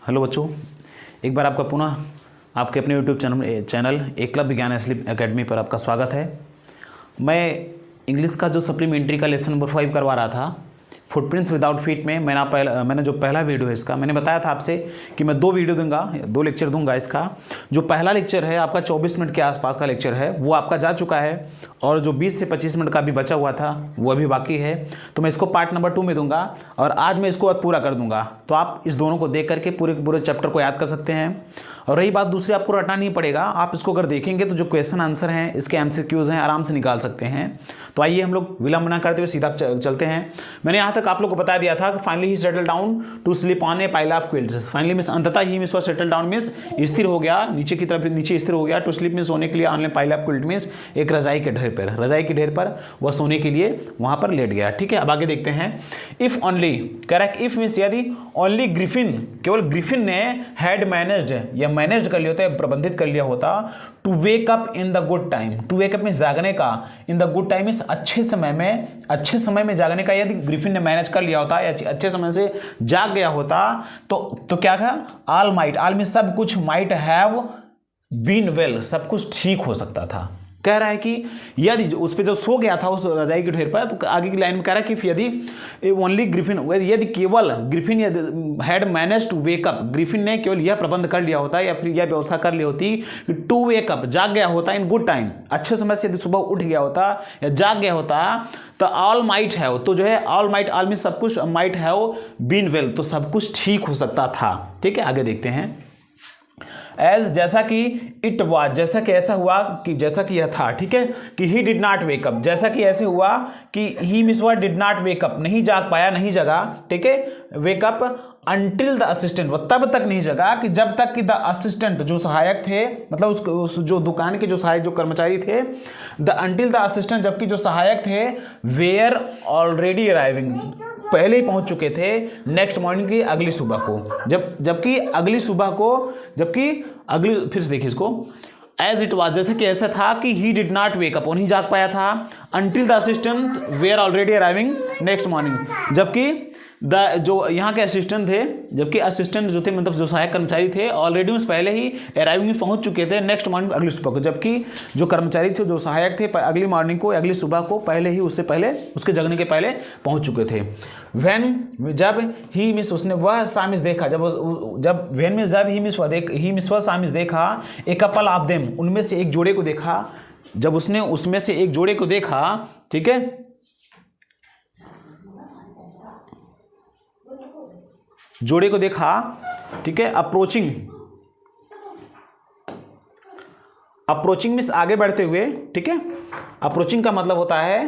Hello बच्चों, एक बार आपका पुनः आपके अपने यूट्यूब चैनल एकलव्य विज्ञान एकेडमी पर आपका स्वागत है। मैं इंग्लिश का जो सप्लीमेंट्री का लेसन नंबर 5 करवा रहा था, फुटप्रिंट्स विदाउट फीट में मैंने जो पहला वीडियो है इसका, मैंने बताया था आपसे कि मैं 2 वीडियो दूंगा, 2 लेक्चर दूंगा। इसका जो पहला लेक्चर है आपका 24 मिनट के आसपास का लेक्चर है, वो आपका जा चुका है, और जो 20 से 25 मिनट का भी बचा हुआ था वो अभी बाकी है। तो मैं इसको पार्ट नंबर 2 में दूंगा और आज मैं इसको पूरा कर दूंगा। तो आप इस दोनों को देख करके पूरे चैप्टर को याद कर सकते हैं। और रही बात दूसरी, आपको रटना नहीं पड़ेगा, आप इसको अगर देखेंगे तो जो क्वेश्चन आंसर हैं, इसके एमसीक्यूज हैं, आराम से निकाल सकते हैं। तो आइए हम लोग विलंब ना करते हुए सीधा चलते हैं। मैंने यहाँ तक आप लोग को बता दिया था कि finally he settle down to sleep on a pile of quilts. Finally means अंततः he means settle down means स्थिर हो गया, नीचे की तरफ नीचे स्थिर हो गया। टू स्लीप मींस सोने के लिए, on a pile of quilt means एक रजाई के ढेर पर, रजाई के ढेर पर वह सोने के लिए वहां पर लेट गया। ठीक है, अब आगे देखते हैं। If only, correct, if means यदि ओनली ग्रिफिन, केवल ग्रिफिन ने हैड मैनेज्ड या मैनेज्ड कर लिया होता है, प्रबंधित कर लिया होता, to wake up in the good time. To wake up में जागने का, इन द गुड टाइम इस अच्छे समय में जागने का यदि ग्रिफिन ने मैनेज कर लिया होता या अच्छे समय से जाग गया होता तो क्या था, ऑल माइट, ऑल में सब कुछ, माइट हैव बीन वेल, सब कुछ ठीक हो सकता था। कह रहा है कि यदि उस पर जो सो गया था उस रजाई के ढेर पर, तो आगे की लाइन में कह रहा है कि यदि ओनली ग्रिफिन, यदि केवल Griffin had manage to wake up, Griffin ने केवल यह प्रबंध कर लिया होता या फिर यह व्यवस्था कर ली होती कि टू वेकअप, जाग गया होता इन गुड टाइम, अच्छे समय से यदि सुबह उठ गया होता या जाग गया होता, तो ऑल माइट हैव, तो जो है ऑल माइट, ऑल में सब कुछ, माइट हैव बीन वेल, तो सब कुछ ठीक हो सकता था। ठीक है, आगे देखते हैं। एज, जैसा कि इट वाज, जैसा कि ऐसा हुआ कि जैसा कि यह था। ठीक है, कि ही डिड नॉट वेकअप, जैसा कि ऐसे हुआ कि ही मिस हुआ, डिड नॉट वेकअप, नहीं जाग पाया, नहीं जगा। ठीक है, वेकअप अंटिल द असिस्टेंट, वो तब तक नहीं जगा कि जब तक कि द असिस्टेंट, जो सहायक थे, मतलब उस जो दुकान के जो सहायक, जो कर्मचारी थे, द अंटिल द असिस्टेंट, जबकि जो सहायक थे, वेयर ऑलरेडी अराइविंग, पहले ही पहुंच चुके थे, नेक्स्ट मॉर्निंग की, अगली सुबह को, जबकि अगली सुबह को, फिर से देखिए इसको, एज इट वाज, जैसे कि ऐसा था कि ही डिड नॉट वेकअप, वो नहीं जाग पाया था, until the assistant were already arriving next morning, जबकि जो यहाँ के असिस्टेंट थे, जबकि असिस्टेंट जो थे, मतलब जो सहायक कर्मचारी थे, ऑलरेडी उस पहले ही अराइविंग में पहुंच चुके थे, नेक्स्ट मॉर्निंग, अगली सुबह को, जबकि जो कर्मचारी थे, जो सहायक थे, अगली मॉर्निंग को, अगली सुबह को पहले ही, उससे पहले, उसके जगने के पहले पहुंच चुके थे। व्हेन, जब ही मिस, उसने वह सामिस देखा, जब व्हेन में जब ही मिस वह सामिस देखा, एक कपल ऑफ देम, उनमें से एक जोड़े को देखा, जब उसने उसमें से एक जोड़े को देखा, ठीक है, जोड़े को देखा, ठीक है, अप्रोचिंग मींस आगे बढ़ते हुए। ठीक है, अप्रोचिंग का मतलब होता है,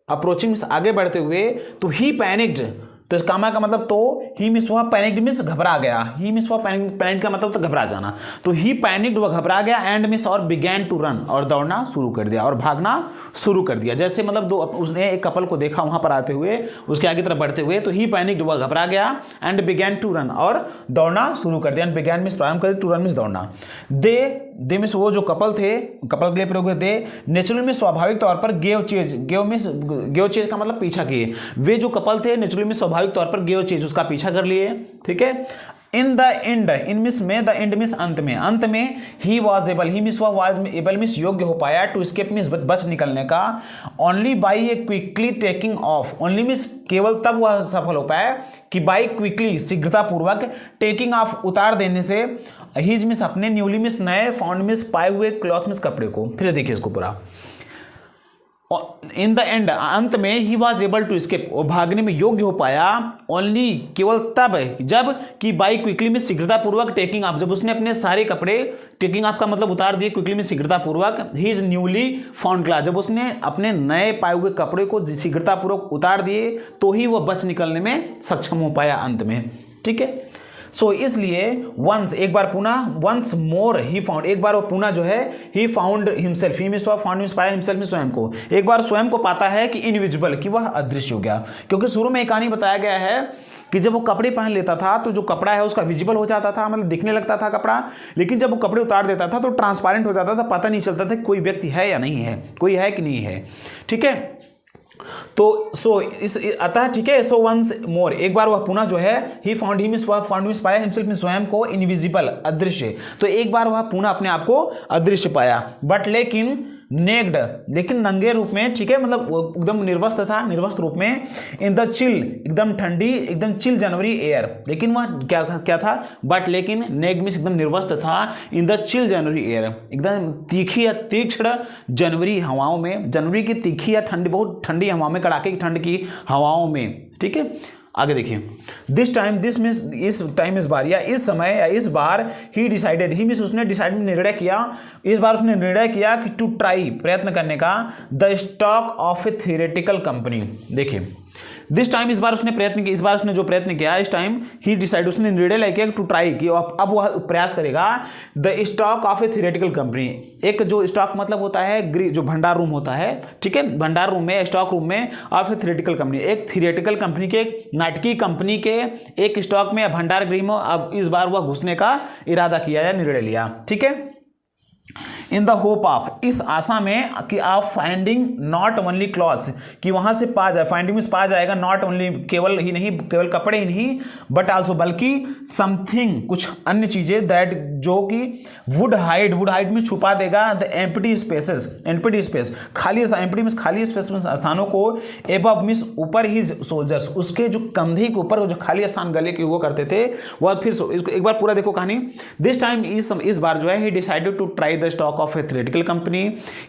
अप्रोचिंग मींस आगे बढ़ते हुए, तो ही पैनिक्ड, तो इस कामा का मतलब, तो ही मिस हुआ, पैनिक्ड मींस घबरा गया, ही मिस हुआ, पैनिक का मतलब तो घबरा जाना, तो ही पैनिक्ड, वह घबरा गया, एंड मिस और बिगैन टू रन, और दौड़ना शुरू कर दिया, और भागना शुरू कर दिया। जैसे मतलब उसने एक कपल को देखा वहां पर आते हुए, उसके आगे तरफ बढ़ते हुए, तो ही पैनिक्ड, वह घबरा गया, एंड बिगैन टू रन, और दौड़ना शुरू कर दिया। एंड बिगैन मिस प्रारंभ कर, टू रन मिस दौड़ना। दे मिस वो जो कपल थे, कपल के लिए प्रयोग हुए, दे नेचुरली में स्वाभाविक तौर पर गेव चेज का मतलब पीछा किए, वे जो कपल थे नेचुरली में स्वाभाविक तौर पर गेव चेज, उसका पीछा कर लिए। ठीक है, in the end, in miss में, द एंड मिस अंत में he was able, he miss was able miss योग्य हो पाया, टू स्केप मिस बच निकलने का, only by A quickly taking of, only miss केवल तब वह सफल हो पाया कि बाई क्विकली, शीघ्रतापूर्वक, टेकिंग ऑफ उतार देने से, हीज मिस अपने, न्यूली मिस नए, फाउंड मिस पाए हुए, क्लॉथ मिस कपड़े को। फिर देखिए इसको पूरा, इन द एंड, अंत में, he was able to escape, वो भागने में योग्य हो पाया, ओनली केवल तब, जब कि बाई क्विकली में शीघ्रतापूर्वक, टेकिंग ऑफ, जब उसने अपने सारे कपड़े, टेकिंग ऑफ का मतलब उतार दिए, क्विकली में शीघ्रतापूर्वक, he is newly found cloth, जब उसने अपने नए पाए हुए कपड़े को शीघ्रतापूर्वक उतार दिए, तो ही वह बच निकलने में सक्षम हो पाया अंत में। ठीक है, सो इसलिए वंस, एक बार पुनः, वंस मोर ही फाउंड, एक बार वो पुनः जो है, ही फाउंड हिमसेल्फ, ही में स्व फाउंड में पाया, हिमसेल्फ में स्वयं को, एक बार स्वयं को पाता है कि इनविजिबल, कि वह अदृश्य हो गया। क्योंकि शुरू में एक कहानी बताया गया है कि जब वो कपड़े पहन लेता था तो जो कपड़ा है उसका विजिबल हो जाता था, मतलब दिखने लगता था कपड़ा, लेकिन जब वो कपड़े उतार देता था तो ट्रांसपेरेंट हो जाता था, पता नहीं चलता था कोई व्यक्ति है या नहीं है, कोई है कि नहीं है। ठीक है, तो सो इस अतः ठीक है, सो वंस मोर, एक बार वह पुनः जो है, ही फाउंड हिम पाया हिमसेल्फ में स्वयं को इनविजिबल, अदृश्य। तो एक बार वह पुनः अपने आप को अदृश्य पाया, बट लेकिन नेक्ड, लेकिन नंगे रूप में, ठीक है, मतलब वो एकदम निर्वस्त्र था, निर्वस्त्र रूप में, इन द चिल, एकदम ठंडी, एकदम चिल जनवरी एयर, लेकिन वह क्या था, बट लेकिन नेक्ड मींस एकदम निर्वस्त्र था, in the chill January air, एकदम तीखी या तीक्ष्ण जनवरी हवाओं में, जनवरी की तीखी या ठंडी, बहुत ठंडी हवाओं में, कड़ाके की ठंड की हवाओं में, ठीक है। आगे देखिए, दिस टाइम, दिस मीन्स इस टाइम, इस बार, या इस समय, या इस बार, ही डिसाइडेड, ही मीन्स उसने डिसाइड निर्णय किया, इस बार उसने निर्णय किया कि टू ट्राई, प्रयत्न करने का, the stock of a theoretical company. देखिए दिस टाइम, इस बार उसने प्रयत्न किया, इस बार उसने जो प्रयत्न किया, इस टाइम ही डिसाइड, उसने निर्णय लिया टू ट्राई, कि अब वह प्रयास करेगा, the stock of a theoretical company, एक जो स्टॉक मतलब होता है जो भंडार रूम होता है, ठीक है, भंडार रूम में, स्टॉक रूम में, ऑफ ए थियोरेटिकल कंपनी, एक थियोरेटिकल कंपनी के, नाटकीय कंपनी के एक स्टॉक में या भंडार गृह में अब इस बार वह घुसने का इरादा किया या निर्णय लिया, ठीक है। इन द होप ऑफ, इस आशा में कि आप फाइंडिंग नॉट ओनली क्लॉथ्स, कि वहां से पा जाए, फाइंडिंग में पा जाएगा, नॉट ओनली, केवल ही नहीं, केवल कपड़े ही नहीं, बट आल्सो, बल्कि समथिंग, कुछ अन्य चीजें, दैट, जो कि वुड हाइड में छुपा देगा, the empty spaces, empty space, खाली, एम्प्टी मींस खाली स्पेस, स्थानों को, एबव मींस ऊपर ही सोल्जर्स, उसके जो कंधे के ऊपर जो खाली स्थान गले के वो करते थे, वह फिर इसको एक बार पूरा देखो कहानी। दिस टाइम, इस बार जो है, he decided to try the stock of a theoretical company,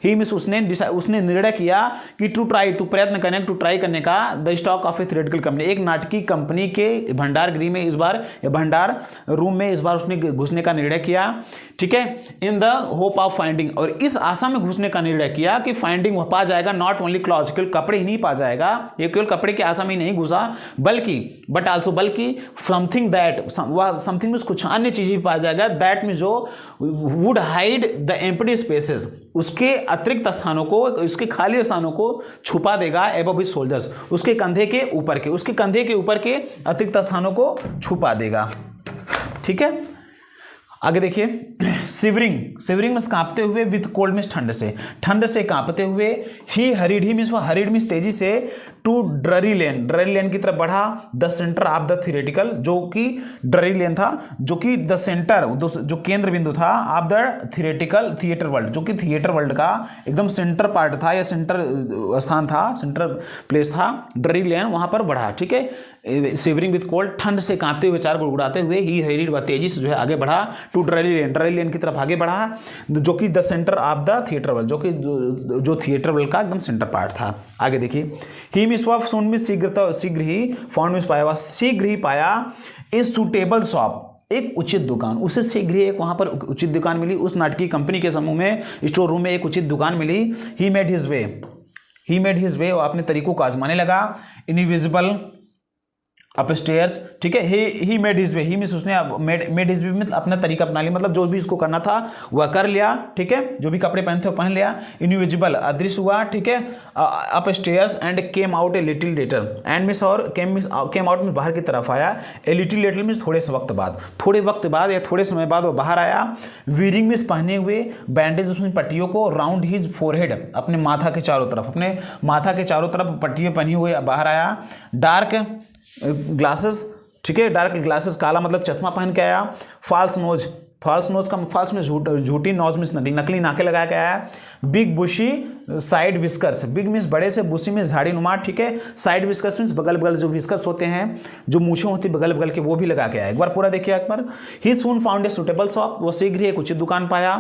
he means उसने निर्णय किया कि टू ट्राई, टू प्रयत्न करने, टू ट्राई करने का, the stock of a theoretical company, एक नाटकीय कंपनी के भंडार गृह में, इस बार भंडार रूम में इस बार उसने घुसने का निर्णय किया, ठीक है, in the hope of finding, और इस आशा में घुसने का निर्णय किया कि फाइंडिंग वह पा जाएगा, नॉट ओनली क्लॉथ्स, केवल कपड़े ही नहीं पा जाएगा, ये केवल कपड़े की आशा में नहीं घुसा, बल्कि, बट आल्सो, बल्कि, समथिंग दैट, वह समथिंग में कुछ अन्य चीज भी पा जाएगा, दैट में जो would hide the empty spaces, उसके अतिरिक्त स्थानों को, उसके खाली स्थानों को छुपा देगा, एबव हिज सोल्जर्स, उसके कंधे के ऊपर के, उसके कंधे के ऊपर के अतिरिक्त स्थानों को छुपा देगा, ठीक है। आगे देखिए, सिवरिंग में कांपते हुए, विथ कोल्ड मींस ठंड से कांपते हुए, ही हरीड मींस तेजी से, टू ड्ररी लेन की तरफ बढ़ा, the centre of the theoretical, जो कि ड्ररी लेन था, जो कि द सेंटर, जो केंद्र बिंदु था, of the theoretical theatre world, जो कि थिएटर वर्ल्ड का एकदम सेंटर पार्ट था या सेंटर स्थान था, सेंटर प्लेस था, ड्ररी लेन, वहां पर बढ़ा, ठीक है। सिवरिंग विथ कोल्ड, ठंड से कांपते हुए, चार गुड़गुड़ाते हुए, ही हरीड, व तेजी से जो है आगे बढ़ा, टू ड्ररी लेन की तरफ आगे बढ़ा, जो कि the centre of the theatre world, जो कि जो थिएटर वर्ल्ड का एकदम सेंटर पार्ट था। आगे देखिए, ही मिस वह सुन में शीघ्र ही फाउंड मिस पाया, वह शीघ्र ही पाया, इज सुटेबल शॉप, एक उचित दुकान, उसे शीघ्र ही एक वहां पर उचित दुकान मिली, उस नाटकीय कंपनी के समूह में, स्टोर रूम में एक उचित दुकान मिली। ही मेड हिज वे, वो अपने तरीकों को आजमाने लगा, इनविजिबल अपस्टेयर्स, ठीक है, he made his way, he means उसने मेड हिज वे मतलब अपना तरीका अपना लिया, मतलब जो भी इसको करना था वह कर लिया, ठीक है, जो भी कपड़े पहनते वो पहन लिया, इनविजिबल अदृश्य हुआ, ठीक है, upstairs and came out A little letter, and means और केम आउट में बाहर की तरफ आया, ए लिटिल लेटर मींस थोड़े वक्त बाद या थोड़े समय बाद वो बाहर आया, वीरिंग मींस पहने हुए, बैंडेज उसमें पट्टियों को, राउंड हिज फोरहेड, अपने माथा के चारों तरफ पट्टियां पहनी हुए बाहर आया, डार्क ग्लासेस, ठीक है, डार्क ग्लासेस, काला मतलब चश्मा पहन के आया, फाल्स में झूठी, नोज में नकली नाके लगा के आया, बिग बुशी साइड विस्कर्स, बिग मीन्स बड़े से, बुशी में झाड़ी नुमा, ठीक है, साइड विस्कर्स मीन्स बगल जो विस्कर्स होते हैं, जो मूछें होती बगल के, वो भी लगा के आया। एक बार पूरा देखिए एक बार, ही सून फाउंड ए सुटेबल शॉप, वो शीघ्र ही एक उचित दुकान पाया,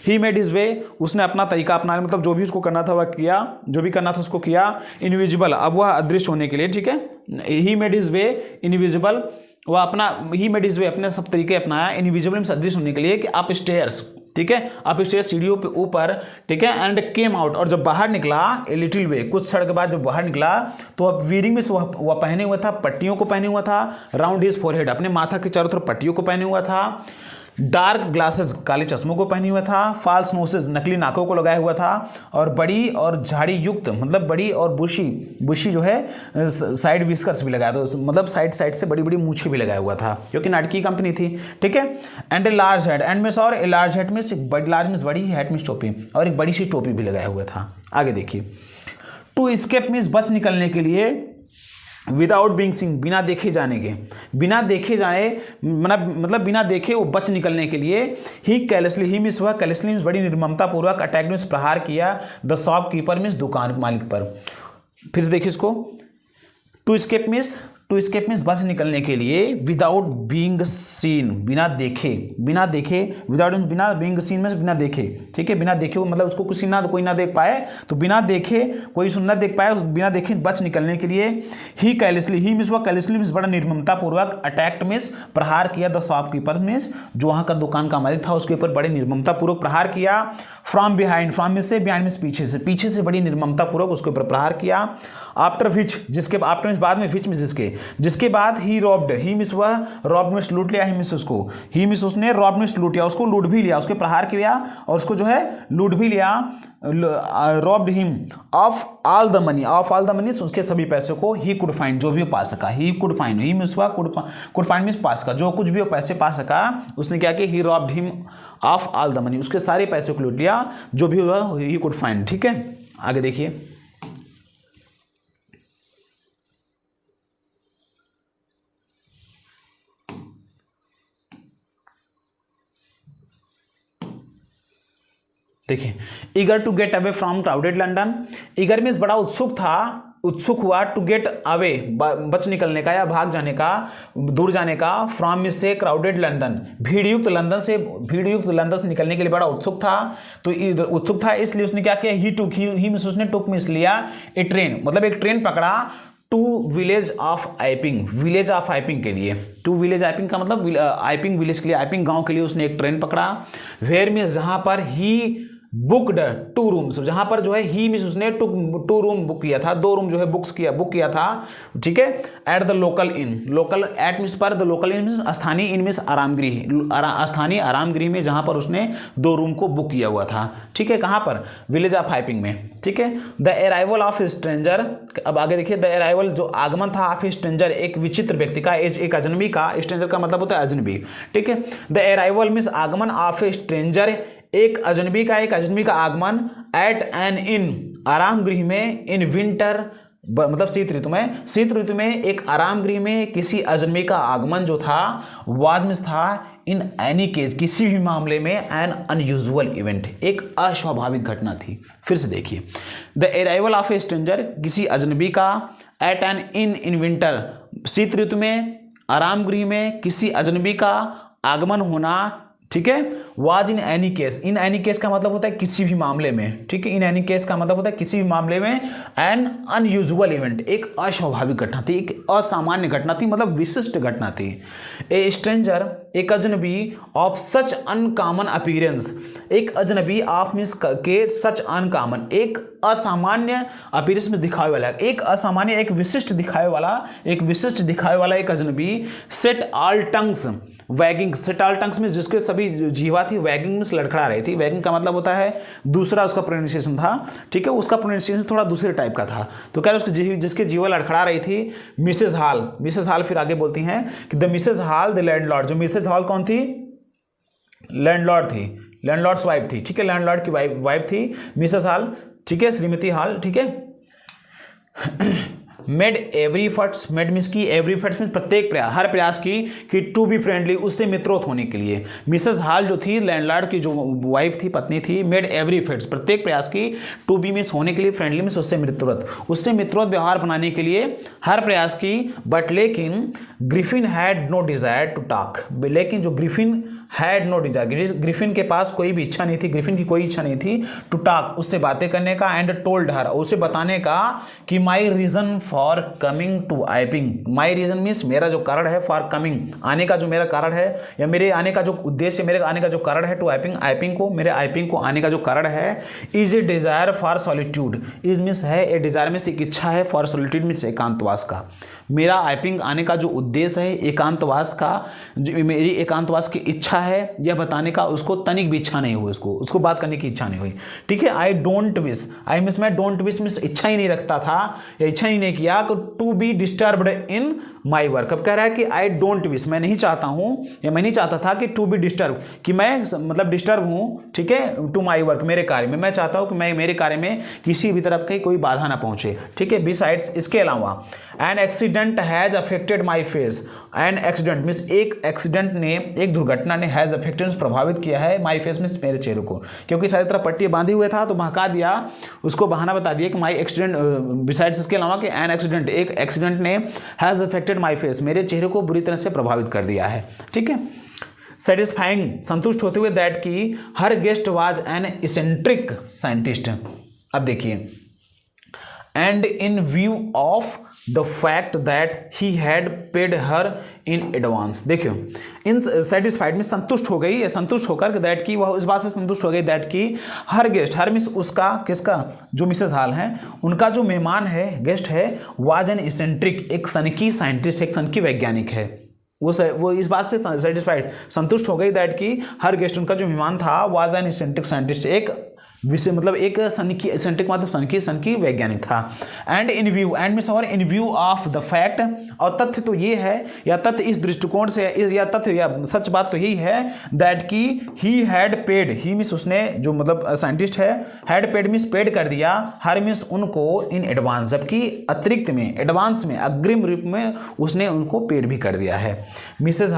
ही मेड हिज वे, उसने अपना तरीका अपना, मतलब जो भी उसको करना था वह किया, जो भी करना था उसको किया, इनविजिबल, अब वह अदृश्य होने के लिए, ठीक है, he made his way invisible, वह अपना ही मेड हिज वे, अपने सब तरीके अपनाया, इनविजिबल में सदृश्य होने के लिए, कि अप स्टेयर्स, ठीक है, अप स्टेयर्स सीढ़ियों पे ऊपर, ठीक है, एंड केम आउट, और जब बाहर निकला, ए लिटिल वे, कुछ क्षण के बाद जब बाहर निकला, तो अब वीरिंग में वह पहने हुआ था, पट्टियों को पहने हुआ था, राउंड हिज फोरहेड, अपने माथा के चारों तरफ पट्टियों को पहने हुआ था, डार्क ग्लासेस, काले चश्मों को पहने हुआ था, फाल्स नोसेस, नकली नाकों को लगाया हुआ था, और बड़ी और झाड़ी युक्त, मतलब बड़ी और बुशी जो है, साइड विस्कर्स भी लगाया था, मतलब साइड से बड़ी बड़ी मूछें भी लगाया हुआ था, क्योंकि नाटकीय कंपनी थी, ठीक है, and a large head, and में और ए लार्ज हेड में लार्ज में बड़ी हेड में टोपी, और एक बड़ी सी टोपी भी लगाया हुआ था। आगे देखिए, टू स्केप मीन्स बच निकलने के लिए, विदाउट बीइंग सीन बिना देखे जाने के, बिना देखे जाए मतलब बिना देखे वो बच निकलने के लिए, ही कैलेसली, ही मीन्स वह, कैलेसली मीन्स बड़ी निर्ममता पूर्वक, अटैक मीन्स प्रहार किया, द शॉपकीपर मीन्स दुकान मालिक पर। फिर से देखिए इसको, टू स्केप मीन्स बच निकलने के लिए, विदाउट बीइंग सीन बिना देखे, विदाउट बिना बीइंग सीन में बिना देखे, ठीक है, बिना देखे मतलब उसको किसी ना कोई ना देख पाए, तो बिना देखे कोई सुन ना देख पाए, उस बिना देखे बच निकलने के लिए, ही कैलेसली, ही मीन्स वह, कैलेसली मीन्स बड़ा निर्ममता पूर्वक, अटैक्ट मीन्स प्रहार किया, द शॉपकीपर मीन्स जो वहाँ का दुकान का मालिक था उसके ऊपर बड़े निर्ममता पूर्वक प्रहार किया, फ्रॉम बिहाइंड, फ्रॉम मीन्स से, बिहाइंड मीन्स पीछे से बड़ी निर्ममता पूर्वक उसके ऊपर प्रहार किया, आफ्टर विच, जिसके आफ्टर मीन्स बाद में, विच मीन्स जिसके बाद, ही रॉब्ड, ही मीन्स वह, रॉब्ड मीन्स लूट लिया, ही मीन्स उसको, ही मीन्स उसने, रॉब्ड मीन्स लूट लिया, उसको लूट भी लिया, उसके प्रहार किया और उसको जो है लूट भी लिया, robbed him of all the money, उसके सभी पैसों को, ही कुड फाइंड, जो भी वो पा सका, he could find, he means could find means पा सका, जो कुछ भी वो पैसे पा सका उसने क्या किया, he robbed him of all the money, उसके सारे पैसों को लूट लिया जो भी हुआ, ही कुड फाइंड। ठीक है, आगे देखिए, देखिए, eager to get away from crowded London, eager means बड़ा उत्सुक हुआ, टू गेट अवे बच निकलने का या भाग जाने का, दूर जाने का, फ्रॉम मीन्स से, क्राउडेड लंदन, भीड़युक्त लंदन से निकलने के लिए बड़ा उत्सुक था, तो उत्सुक था इसलिए उसने क्या किया, ही मीन्स उसने टुक मीन्स लिया, ए ट्रेन, मतलब एक ट्रेन पकड़ा, टू विलेज ऑफ आइपिंग के लिए, टू विलेज आइपिंग का मतलब आइपिंग विलेज के लिए, आइपिंग गांव के लिए उसने एक ट्रेन पकड़ा, वेयर मीन्स जहां पर, ही बुकड 2 रूम्स, जहां पर जो है ही मीन्स उसने 2 रूम बुक किया था, 2 रूम जो है बुक किया था, ठीक है, at the local inn, local at means पर, द लोकल इन मीन्स स्थानीय, इन मीन्स स्थानीय आरामगृह में, जहां पर उसने 2 रूम को बुक किया हुआ था, ठीक है, कहां पर, विलेज ऑफ आइपिंग में, ठीक है। द अराइवल ऑफ स्ट्रेंजर, अब आगे देखिए, द अराइवल जो आगमन था, ऑफ स्ट्रेंजर एक विचित्र व्यक्ति का, एक अजनबी का, स्ट्रेंजर का मतलब होता है अजनबी, ठीक है, द अराइवल मीन्स आगमन, ऑफ स्ट्रेंजर एक अजनबी का आगमन, एट एन इन आराम गृह में, इन विंटर मतलब शीत ऋतु में एक आराम गृह में किसी अजनबी का आगमन जो था, वाज में था, इन एनी केस किसी भी मामले में, एन अनयूजुअल इवेंट एक अस्वाभाविक घटना थी। फिर से देखिए, the arrival of A stranger किसी अजनबी का, एट एन इन विंटर शीत ऋतु में आराम गृह में किसी अजनबी का आगमन होना, ठीक है, वाज इन एनी केस का मतलब होता है किसी भी मामले में, ठीक है, इन एनी केस का मतलब होता है किसी भी मामले में, एन अनयूजुअल इवेंट एक अस्वाभाविक घटना थी, एक असामान्य घटना थी, मतलब विशिष्ट घटना थी। ए स्ट्रेंजर एक अजनबी, ऑफ सच अनकॉमन अपीयरेंस, एक अजनबी ऑफ मीन्स के, सच अनकॉमन एक असामान्य, अपीयरेंस में दिखावे वाला, एक असामान्य, एक विशिष्ट दिखावे वाला एक अजनबी, set all tongues waging, set all tongues में जिसके सभी जीवा थी, वैगिंग में लड़खड़ा रही थी, वैगिंग का मतलब होता है दूसरा उसका प्रोनाउंसिएशन था, ठीक है, उसका प्रोनाउंसिएशन थोड़ा दूसरे टाइप का था, तो कह रहे उसके जिसके जीवा लड़खड़ा रही थी, मिसेज हाल फिर आगे बोलती हैं कि the Mrs Hall the landlord, जो मिसेज हाल कौन थी, लैंडलॉर्ड्स वाइफ थी, ठीक है, लैंडलॉर्ड की वाइफ थी मिसेज हाल, ठीक है, श्रीमती हाल, ठीक है, made every efforts, made means की, एवरी एफर्ट्स मीन्स प्रत्येक प्रयास, हर प्रयास की, कि टू बी फ्रेंडली, उससे मित्रोत होने के लिए, मिसेस हाल जो थी लैंडलॉर्ड की जो वाइफ थी, पत्नी थी, मेड एवरी एफर्ट्स प्रत्येक प्रयास की, टू बी मीन्स होने के लिए, फ्रेंडली मीन्स उससे मित्रोत व्यवहार बनाने के लिए हर प्रयास की, बट लेकिन Griffin had no desire to talk, लेकिन जो Griffin had no desire, Griffin के पास कोई भी इच्छा नहीं थी, ग्रिफिन की कोई इच्छा नहीं थी, टू टॉक उससे बातें करने का, एंड टोल्ड हर उसे बताने का कि my reason for coming to Iping, my reason means मेरा जो कारण है, फॉर कमिंग आने का जो मेरा कारण है, या मेरे आने का जो उद्देश्य, मेरे आने का जो कारण है, टू आइपिंग को, मेरे आइपिंग को आने का जो कारण है, is a desire for solitude, is means है ए डिजायर में से एक इच्छा है, फॉर सॉलिट्यूड मीन्स एकांतवास का, मेरा आइपिंग आने का जो उद्देश्य है एकांतवास का, मेरी एकांतवास की इच्छा है, यह बताने का उसको तनिक भी इच्छा नहीं हुई, उसको बात करने की इच्छा नहीं हुई, ठीक है। आई मिस मैं डोंट विश मीन्स इच्छा ही नहीं रखता था या इच्छा ही नहीं किया, तो to be disturbed in my work. अब कह रहा है कि आई डोंट विश, मैं नहीं चाहता हूँ या मैं नहीं चाहता था कि टू बी डिस्टर्ब, कि मैं मतलब डिस्टर्ब हूँ, ठीक है, टू माई वर्क, मेरे कार्य में, मैं चाहता हूँ कि मैं मेरे कार्य में किसी भी तरफ की कोई बाधा ना पहुँचे, ठीक है। बिसाइड्स, इसके अलावा an accident has affected my face, an accident means एक एक्सीडेंट ने, एक दुर्घटना ने हैज़ अफेक्टेड प्रभावित किया है माई फेस मीन्स मेरे चेहरे को, क्योंकि सारी तरफ पट्टी बांधे हुए था तो बहका दिया, उसको बहाना बता दिया कि माई एक्सीडेंट, बिसाइड्स इसके अलावा कि एन एक्सीडेंट, एक एक्सीडेंट ने हैज़ अफेक्टेड माई फेस, मेरे चेहरे को बुरी तरह से प्रभावित कर दिया है, ठीक है। सेटिस्फाइंग, संतुष्ट होते हुए, दैट की her guest was an eccentric scientist. अब देखिए, and in view of the fact that he had paid her in advance. देखियो, इन सेटिस्फाइड में संतुष्ट हो गई, या संतुष्ट होकर दैट की, वह इस बात से संतुष्ट हो गई दैट की हर गेस्ट, हर मीन्स उसका, किसका, जो मिसेस हॉल हैं, उनका जो मेहमान है, गेस्ट है, वाज एन इसेंट्रिक, एक सनकी साइंटिस्ट, एक सनकी वैज्ञानिक है। वो इस बात से सेटिस्फाइड, संतुष्ट हो गई दैट की हर गेस्ट, उनका जो मेहमान था, वाज एन इसेंट्रिक साइंटिस्ट, एक विषय मतलब एक सनकी, एसेंट्रिक मतलब सनकी वैज्ञानिक था। And in view, and means और in view of the fact, और तथ्य तो ये है, या तथ्य इस दृष्टिकोण से, या तथ्य या सच बात तो यही है दैट की he had paid, he means उसने, जो मतलब साइंटिस्ट है, हैड पेड मीन्स पेड कर दिया, हर मीन्स उनको, इन एडवांस, जबकि अतिरिक्त में, एडवांस में, अग्रिम रूप में उसने उनको पेड भी कर दिया है। Mrs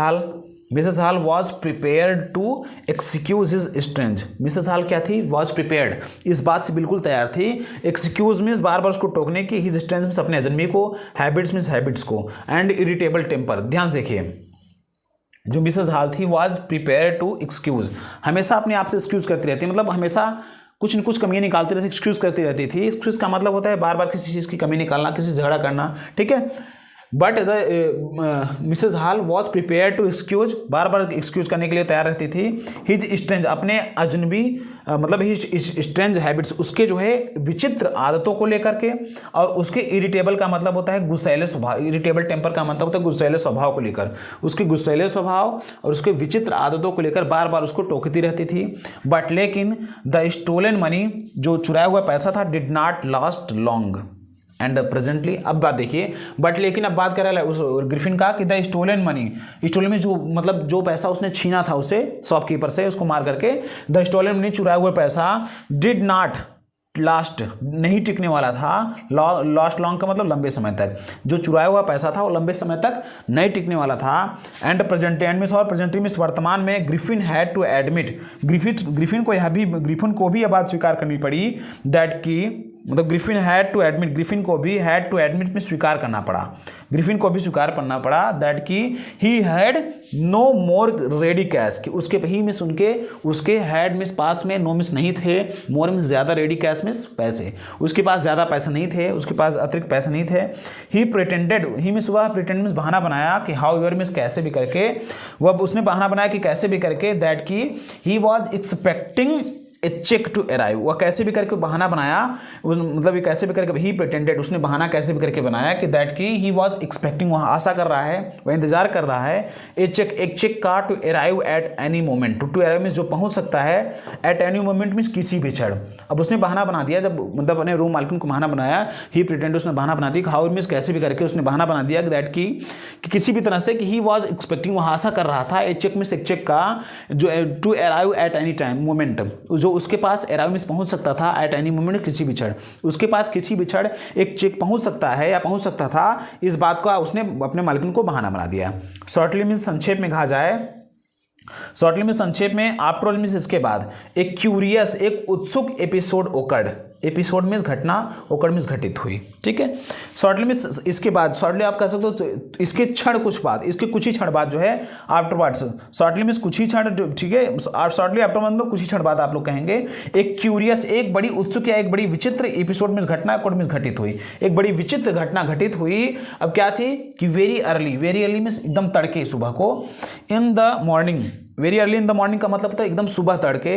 Hall was prepared to excuse his strange. Mrs Hall क्या थी, वॉज प्रिपेयर्ड, इस बात से बिल्कुल तैयार थी, एक्सक्यूज मीन्स बार बार उसको टोकने की, हिज स्ट्रेंज मीन्स अपने अजन्मी को, हैबिट्स मीन्स हैबिट्स को, एंड इरिटेबल टेम्पर। ध्यान से देखिए, जो मिसेस हॉल थी, वॉज प्रिपेयर्ड टू एक्सक्यूज, हमेशा अपने आप से एक्सक्यूज करती रहती है, मतलब हमेशा कुछ न कुछ कमियां निकालती रहती, एक्सक्यूज करती रहती थी। एक्सक्यूज का मतलब होता है बार बार किसी चीज़ की कमी निकालना, किसी झगड़ा करना, ठीक है। But Mrs Hall was prepare to excuse, बार बार एक्सक्यूज करने के लिए तैयार रहती थी, हिज स्ट्रेंज, अपने अजनबी मतलब हिज स्ट्रेंज हैबिट्स, उसके जो है विचित्र आदतों को लेकर के, और उसके इरिटेबल का मतलब होता है गुस्सैले स्वभाव, इरिटेबल टेम्पर का मतलब होता है गुस्सैले स्वभाव को लेकर, उसके गुस्सैले स्वभाव और उसके विचित्र आदतों को लेकर बार बार उसको टोकती रहती थी। बट लेकिन द स्टोलन मनी, जो चुराया हुआ पैसा था, did not last long and presently. अब बात देखिए, बट लेकिन अब बात कर रहा है उस ग्रिफिन का कि द स्टोलन मनी, स्टोलन में जो मतलब जो पैसा उसने छीना था उसे शॉपकीपर से, उसको मार करके, द स्टोलन मनी, चुराया हुआ पैसा, डिड नॉट लास्ट, नहीं टिकने वाला था, लास्ट लॉन्ग का मतलब लंबे समय तक, जो चुराया हुआ पैसा था वो लंबे समय तक नहीं टिकने वाला था। एंड प्रेजेंट, एंड मिस और प्रेजेंटली मिस वर्तमान में, Griffin had to admit, Griffin को भी यह बात स्वीकार करनी पड़ी दैट की, मतलब Griffin had to admit, Griffin को भी हैड टू एडमिट में स्वीकार करना पड़ा, ग्रिफिन को भी स्वीकार करना पड़ा दैट की he had no more ready cash, कि उसके ही मिस उनके, उसके हैड मिस पास में, नो मिस नहीं थे, मोर मिस ज़्यादा, रेडी कैश मिस पैसे, उसके पास ज़्यादा पैसे नहीं थे, उसके पास अतिरिक्त पैसे नहीं थे। ही प्रिटेंडेड, ही मिस वह प्रिटेंड मिस बहाना बनाया कि हाउ यूर मिस, कैसे भी करके, वह उसने बहाना बनाया कि कैसे भी करके, दैट की he was expecting a cheque to arrive, वह कैसे भी करके बहाना बनाया, मतलब ये कैसे भी करके, ही प्रिटेंडेड, उसने बहाना कैसे भी करके बनाया कि दैट की ही वॉज एक्सपेक्टिंग, वह आशा कर रहा है, वह इंतजार कर रहा है, ए चेक, एक चेक का, to arrive at any moment, to arrive means जो पहुंच सकता है, एट एनी मोमेंट मीन्स किसी भी क्षण। अब उसने बहाना बना दिया, जब मतलब अपने रूम मालकिन को बहाना बनाया, ही प्रिटेंड, उसने बहाना बना दिया, हाउ मीन्स कैसे भी करके, उसने बहाना बना दिया दैट की कि किसी भी तरह से, कि ही वॉज एक्सपेक्टिंग, वह आशा कर रहा था, ए चेक मीन्स एक चेक का, जो to arrive at any time moment, जो उसके पास अराइव मीन्स पहुंच सकता था, एट एनी मोमेंट किसी भी क्षण, उसके पास किसी भी क्षण एक चेक पहुंच सकता है या पहुंच सकता था, इस बात का उसने अपने मालिकिन को बहाना बना दिया। शॉर्टली मीन्स संक्षेप में कहा जाए, शॉर्टली में संक्षेप में, आफ्टर मीन्स इसके बाद, एक क्यूरियस, एक उत्सुक एपिसोड ओकर्ड, एपिसोड मीन्स घटना, ओकर्ड मीन्स घटित हुई, ठीक है। शॉर्टली मीन्स इसके बाद, शॉर्टली आप कह सकते हो तो इसके क्षण कुछ बाद, इसके कुछ ही क्षण बाद जो है आफ्टरवर्ड्स, शॉर्टली मीन्स कुछ ही क्षण, ठीक है, शॉर्टली आफ्टर मतलब कुछ ही क्षण बाद आप लोग कहेंगे। एक क्यूरियस, एक बड़ी उत्सुक या एक बड़ी विचित्र, एपिसोड मीन्स घटना, ओकर्ड मीन्स घटित हुई, एक बड़ी विचित्र घटना घटित हुई। अब क्या थी कि वेरी अर्ली मीन्स एकदम तड़के सुबह को, in the morning, very early in the morning का मतलब होता है एकदम सुबह तड़के,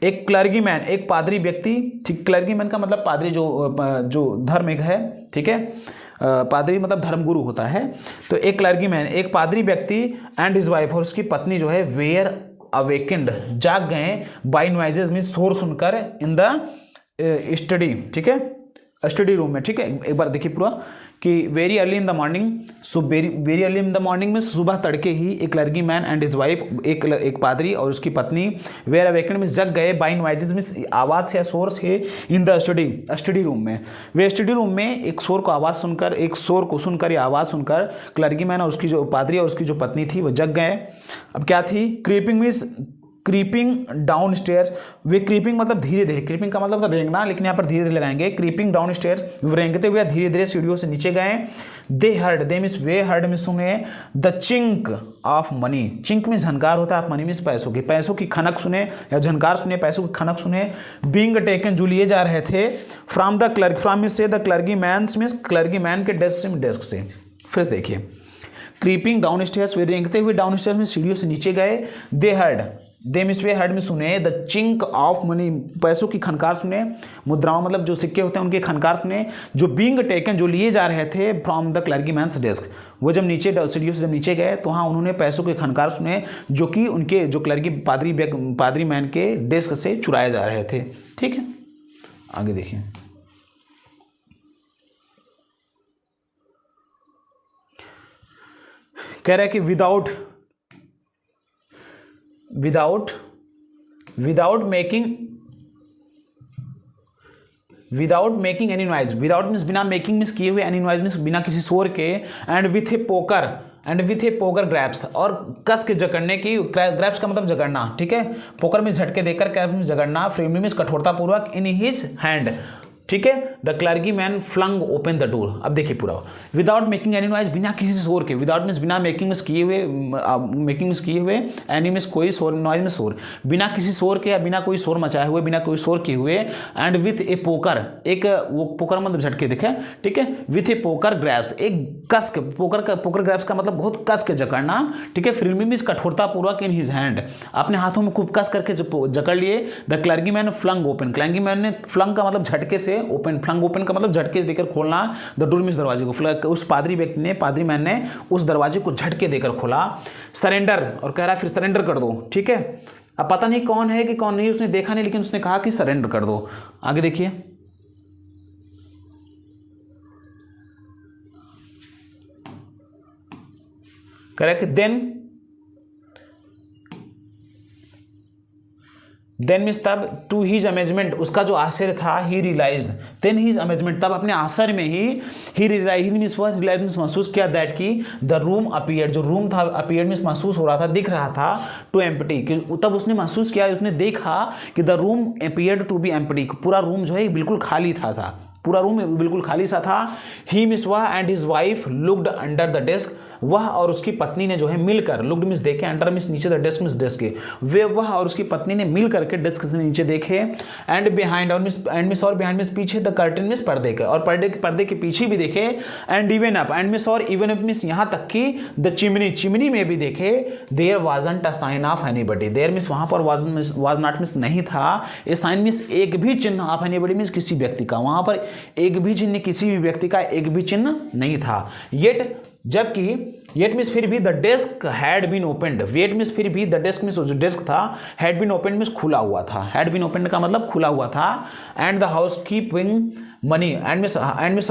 एक क्लर्गी मैन, एक पादरी व्यक्ति, ठीक, क्लर्गी मैन का मतलब पादरी, जो धार्मिक है, ठीक है, पादरी मतलब धर्मगुरु होता है, तो एक क्लर्गी मैन, एक पादरी व्यक्ति, एंड हिज वाइफ, और उसकी पत्नी जो है, वेयर अवेकेंड, जाग गए, बाय नॉइजेस मीन्स शोर सुनकर, इन द स्टडी, ठीक है, स्टडी रूम में, ठीक है। एक बार देखिए पूरा कि very early in the morning, so very early in the morning में सुबह तड़के ही एक clergy man and his wife, एक पादरी और उसकी पत्नी, वेयर अवेकन में जग गए बाय नॉइजेस में आवाज़ से, शोर से, इन द स्टडी रूम में। वे स्टडी रूम में एक शोर को सुनकर या आवाज़ सुनकर क्लर्गी मैन और उसकी जो पादरी और उसकी जो पत्नी थी वो जग गए। अब क्या थी? Creeping downstairs. वे क्रीपिंग मतलब धीरे धीरे, क्रीपिंग का मतलब रेंगना, लेकिन यहाँ पर धीरे धीरे लगाएंगे। क्रीपिंग डाउन स्टेयर्स, रेंगते हुए धीरे धीरे सीढ़ियों से नीचे गए। वे हर्ड में सुने the chink of money. Chink में झनकार होता है, मनी में पैसों की खनक सुने या झनकार सुने, पैसों की खनक सुने। बींग टेकन, जो लिए जा रहे थे, फ्रॉम द क्लर्गी मैन के डेस्क से। फिर से देखिए, क्रीपिंग डाउन स्टेयर्स, वे रेंगते हुए डाउन स्टेयर्स में सीढ़ियों से नीचे गए। वे हर्ड में सुने द चिंक ऑफ मनी, पैसों की खनकार सुने, मुद्राओं मतलब जो सिक्के होते हैं उनके खनकार सुने। जो बींग टेकन, जो लिए जा रहे थे, from the clergyman's desk, वो जब नीचे सीढ़ियों से जब नीचे गए तो हाँ उन्होंने पैसों के खनकार सुने जो कि उनके जो क्लर्गी पादरी मैन के डेस्क से चुराए जा रहे थे। ठीक है, आगे देखिए। कह रहा है कि without making any noise, without means बिना मेकिंग मीन्स किए हुए, एनी नॉइज मीन्स बिना किसी शोर के, and with a poker grasps, और कस के जकड़ने की, ग्रैप्स का मतलब जकड़ना, ठीक है, पोकर में झटके देकर, ग्रैप्स में जकड़ना, फ्रेमली मीन्स कठोरतापूर्वक, इन हिज हैंड, ठीक है। The clergyman flung open the door. अब देखिए पूरा, विदाउट मेकिंग एनी नॉइज, बिना किसी शोर के, विदाउट मीन्स बिना, मेकिंग मीन्स किए हुए, एनी मीन्स कोई शोर, नॉइज में शोर, बिना किसी शोर के या बिना कोई शोर मचाए हुए, बिना कोई शोर किए हुए, एंड विथ ए पोकर, एक वो पोकर मतलब झटके देखे, ठीक है, विथ ए पोकर ग्रैप्स, एक कस के, पोकर ग्रैप्स का मतलब बहुत कस के जकड़ना, ठीक है, फ्रीली मीन्स कठोरतापूर्वक, इन हिज हैंड, अपने हाथों में खूब कस करके जकड़ लिए। The clergyman flung open, clergyman ने, फ्लंग का मतलब झटके से, ओपन, फ्लंग ओपन का मतलब झटके से देकर खोलना, द डोर मीन्स दरवाजे को, उस पादरी मैन ने उस दरवाजे को झटके देकर खोला। सरेंडर, और कह रहा है फिर सरेंडर कर दो, ठीक है। अब पता नहीं कौन है कि कौन नहीं, उसने देखा नहीं, लेकिन उसने कहा कि सरेंडर कर दो। आगे देखिए, कह रहा है कि देन मीन्स तब, टू हीज अमेजमेंट, उसका जो आश्चर्य था, ही रियलाइज्ड, देन हीज अमेजमेंट, तब अपने आश्चर्य में ही रियलाइज महसूस किया, दैट की द रूम अपीयर्ड, जो रूम था, अपीयर्ड मीन्स महसूस हो रहा था, दिख रहा था, टू एम्प्टी, तब उसने महसूस किया, उसने देखा कि the room appeared to be empty, पूरा रूम जो है बिल्कुल खाली था, पूरा रूम बिल्कुल खाली सा था। ही मीन्स वह and his wife looked under the desk, वह और उसकी पत्नी ने जो है मिलकर, लुक्ड मीन्स देखे, अंडर मीन्स नीचे, द डेस्क मीन्स डेस्क के, वह और उसकी पत्नी ने मिल करके डेस्क से नीचे देखे। एंड बिहाइंड, और बिहाइंड मीन्स पीछे, द कर्टन मीन्स पर्दे के, और पर्दे के पीछे भी देखे। And even up, and even up means यहाँ तक कि द चिमनी में भी देखे। There wasn't a sign of anybody, there means वहाँ पर वाज नॉट मीन्स नहीं था, ए साइन मीन्स एक भी चिन्ह ऑफ एनीबडी मीन्स किसी व्यक्ति का, वहाँ पर एक भी चिन्ह, किसी भी व्यक्ति का एक भी चिन्ह नहीं था। येट मीन्स फिर भी, the desk had been opened, yet means फिर भी, द डेस्क मीन्स जो डेस्क था, हैड बीन ओपनड मीन्स खुला हुआ था, हैड बीन ओपनड का मतलब खुला हुआ था। And the housekeeping money, and means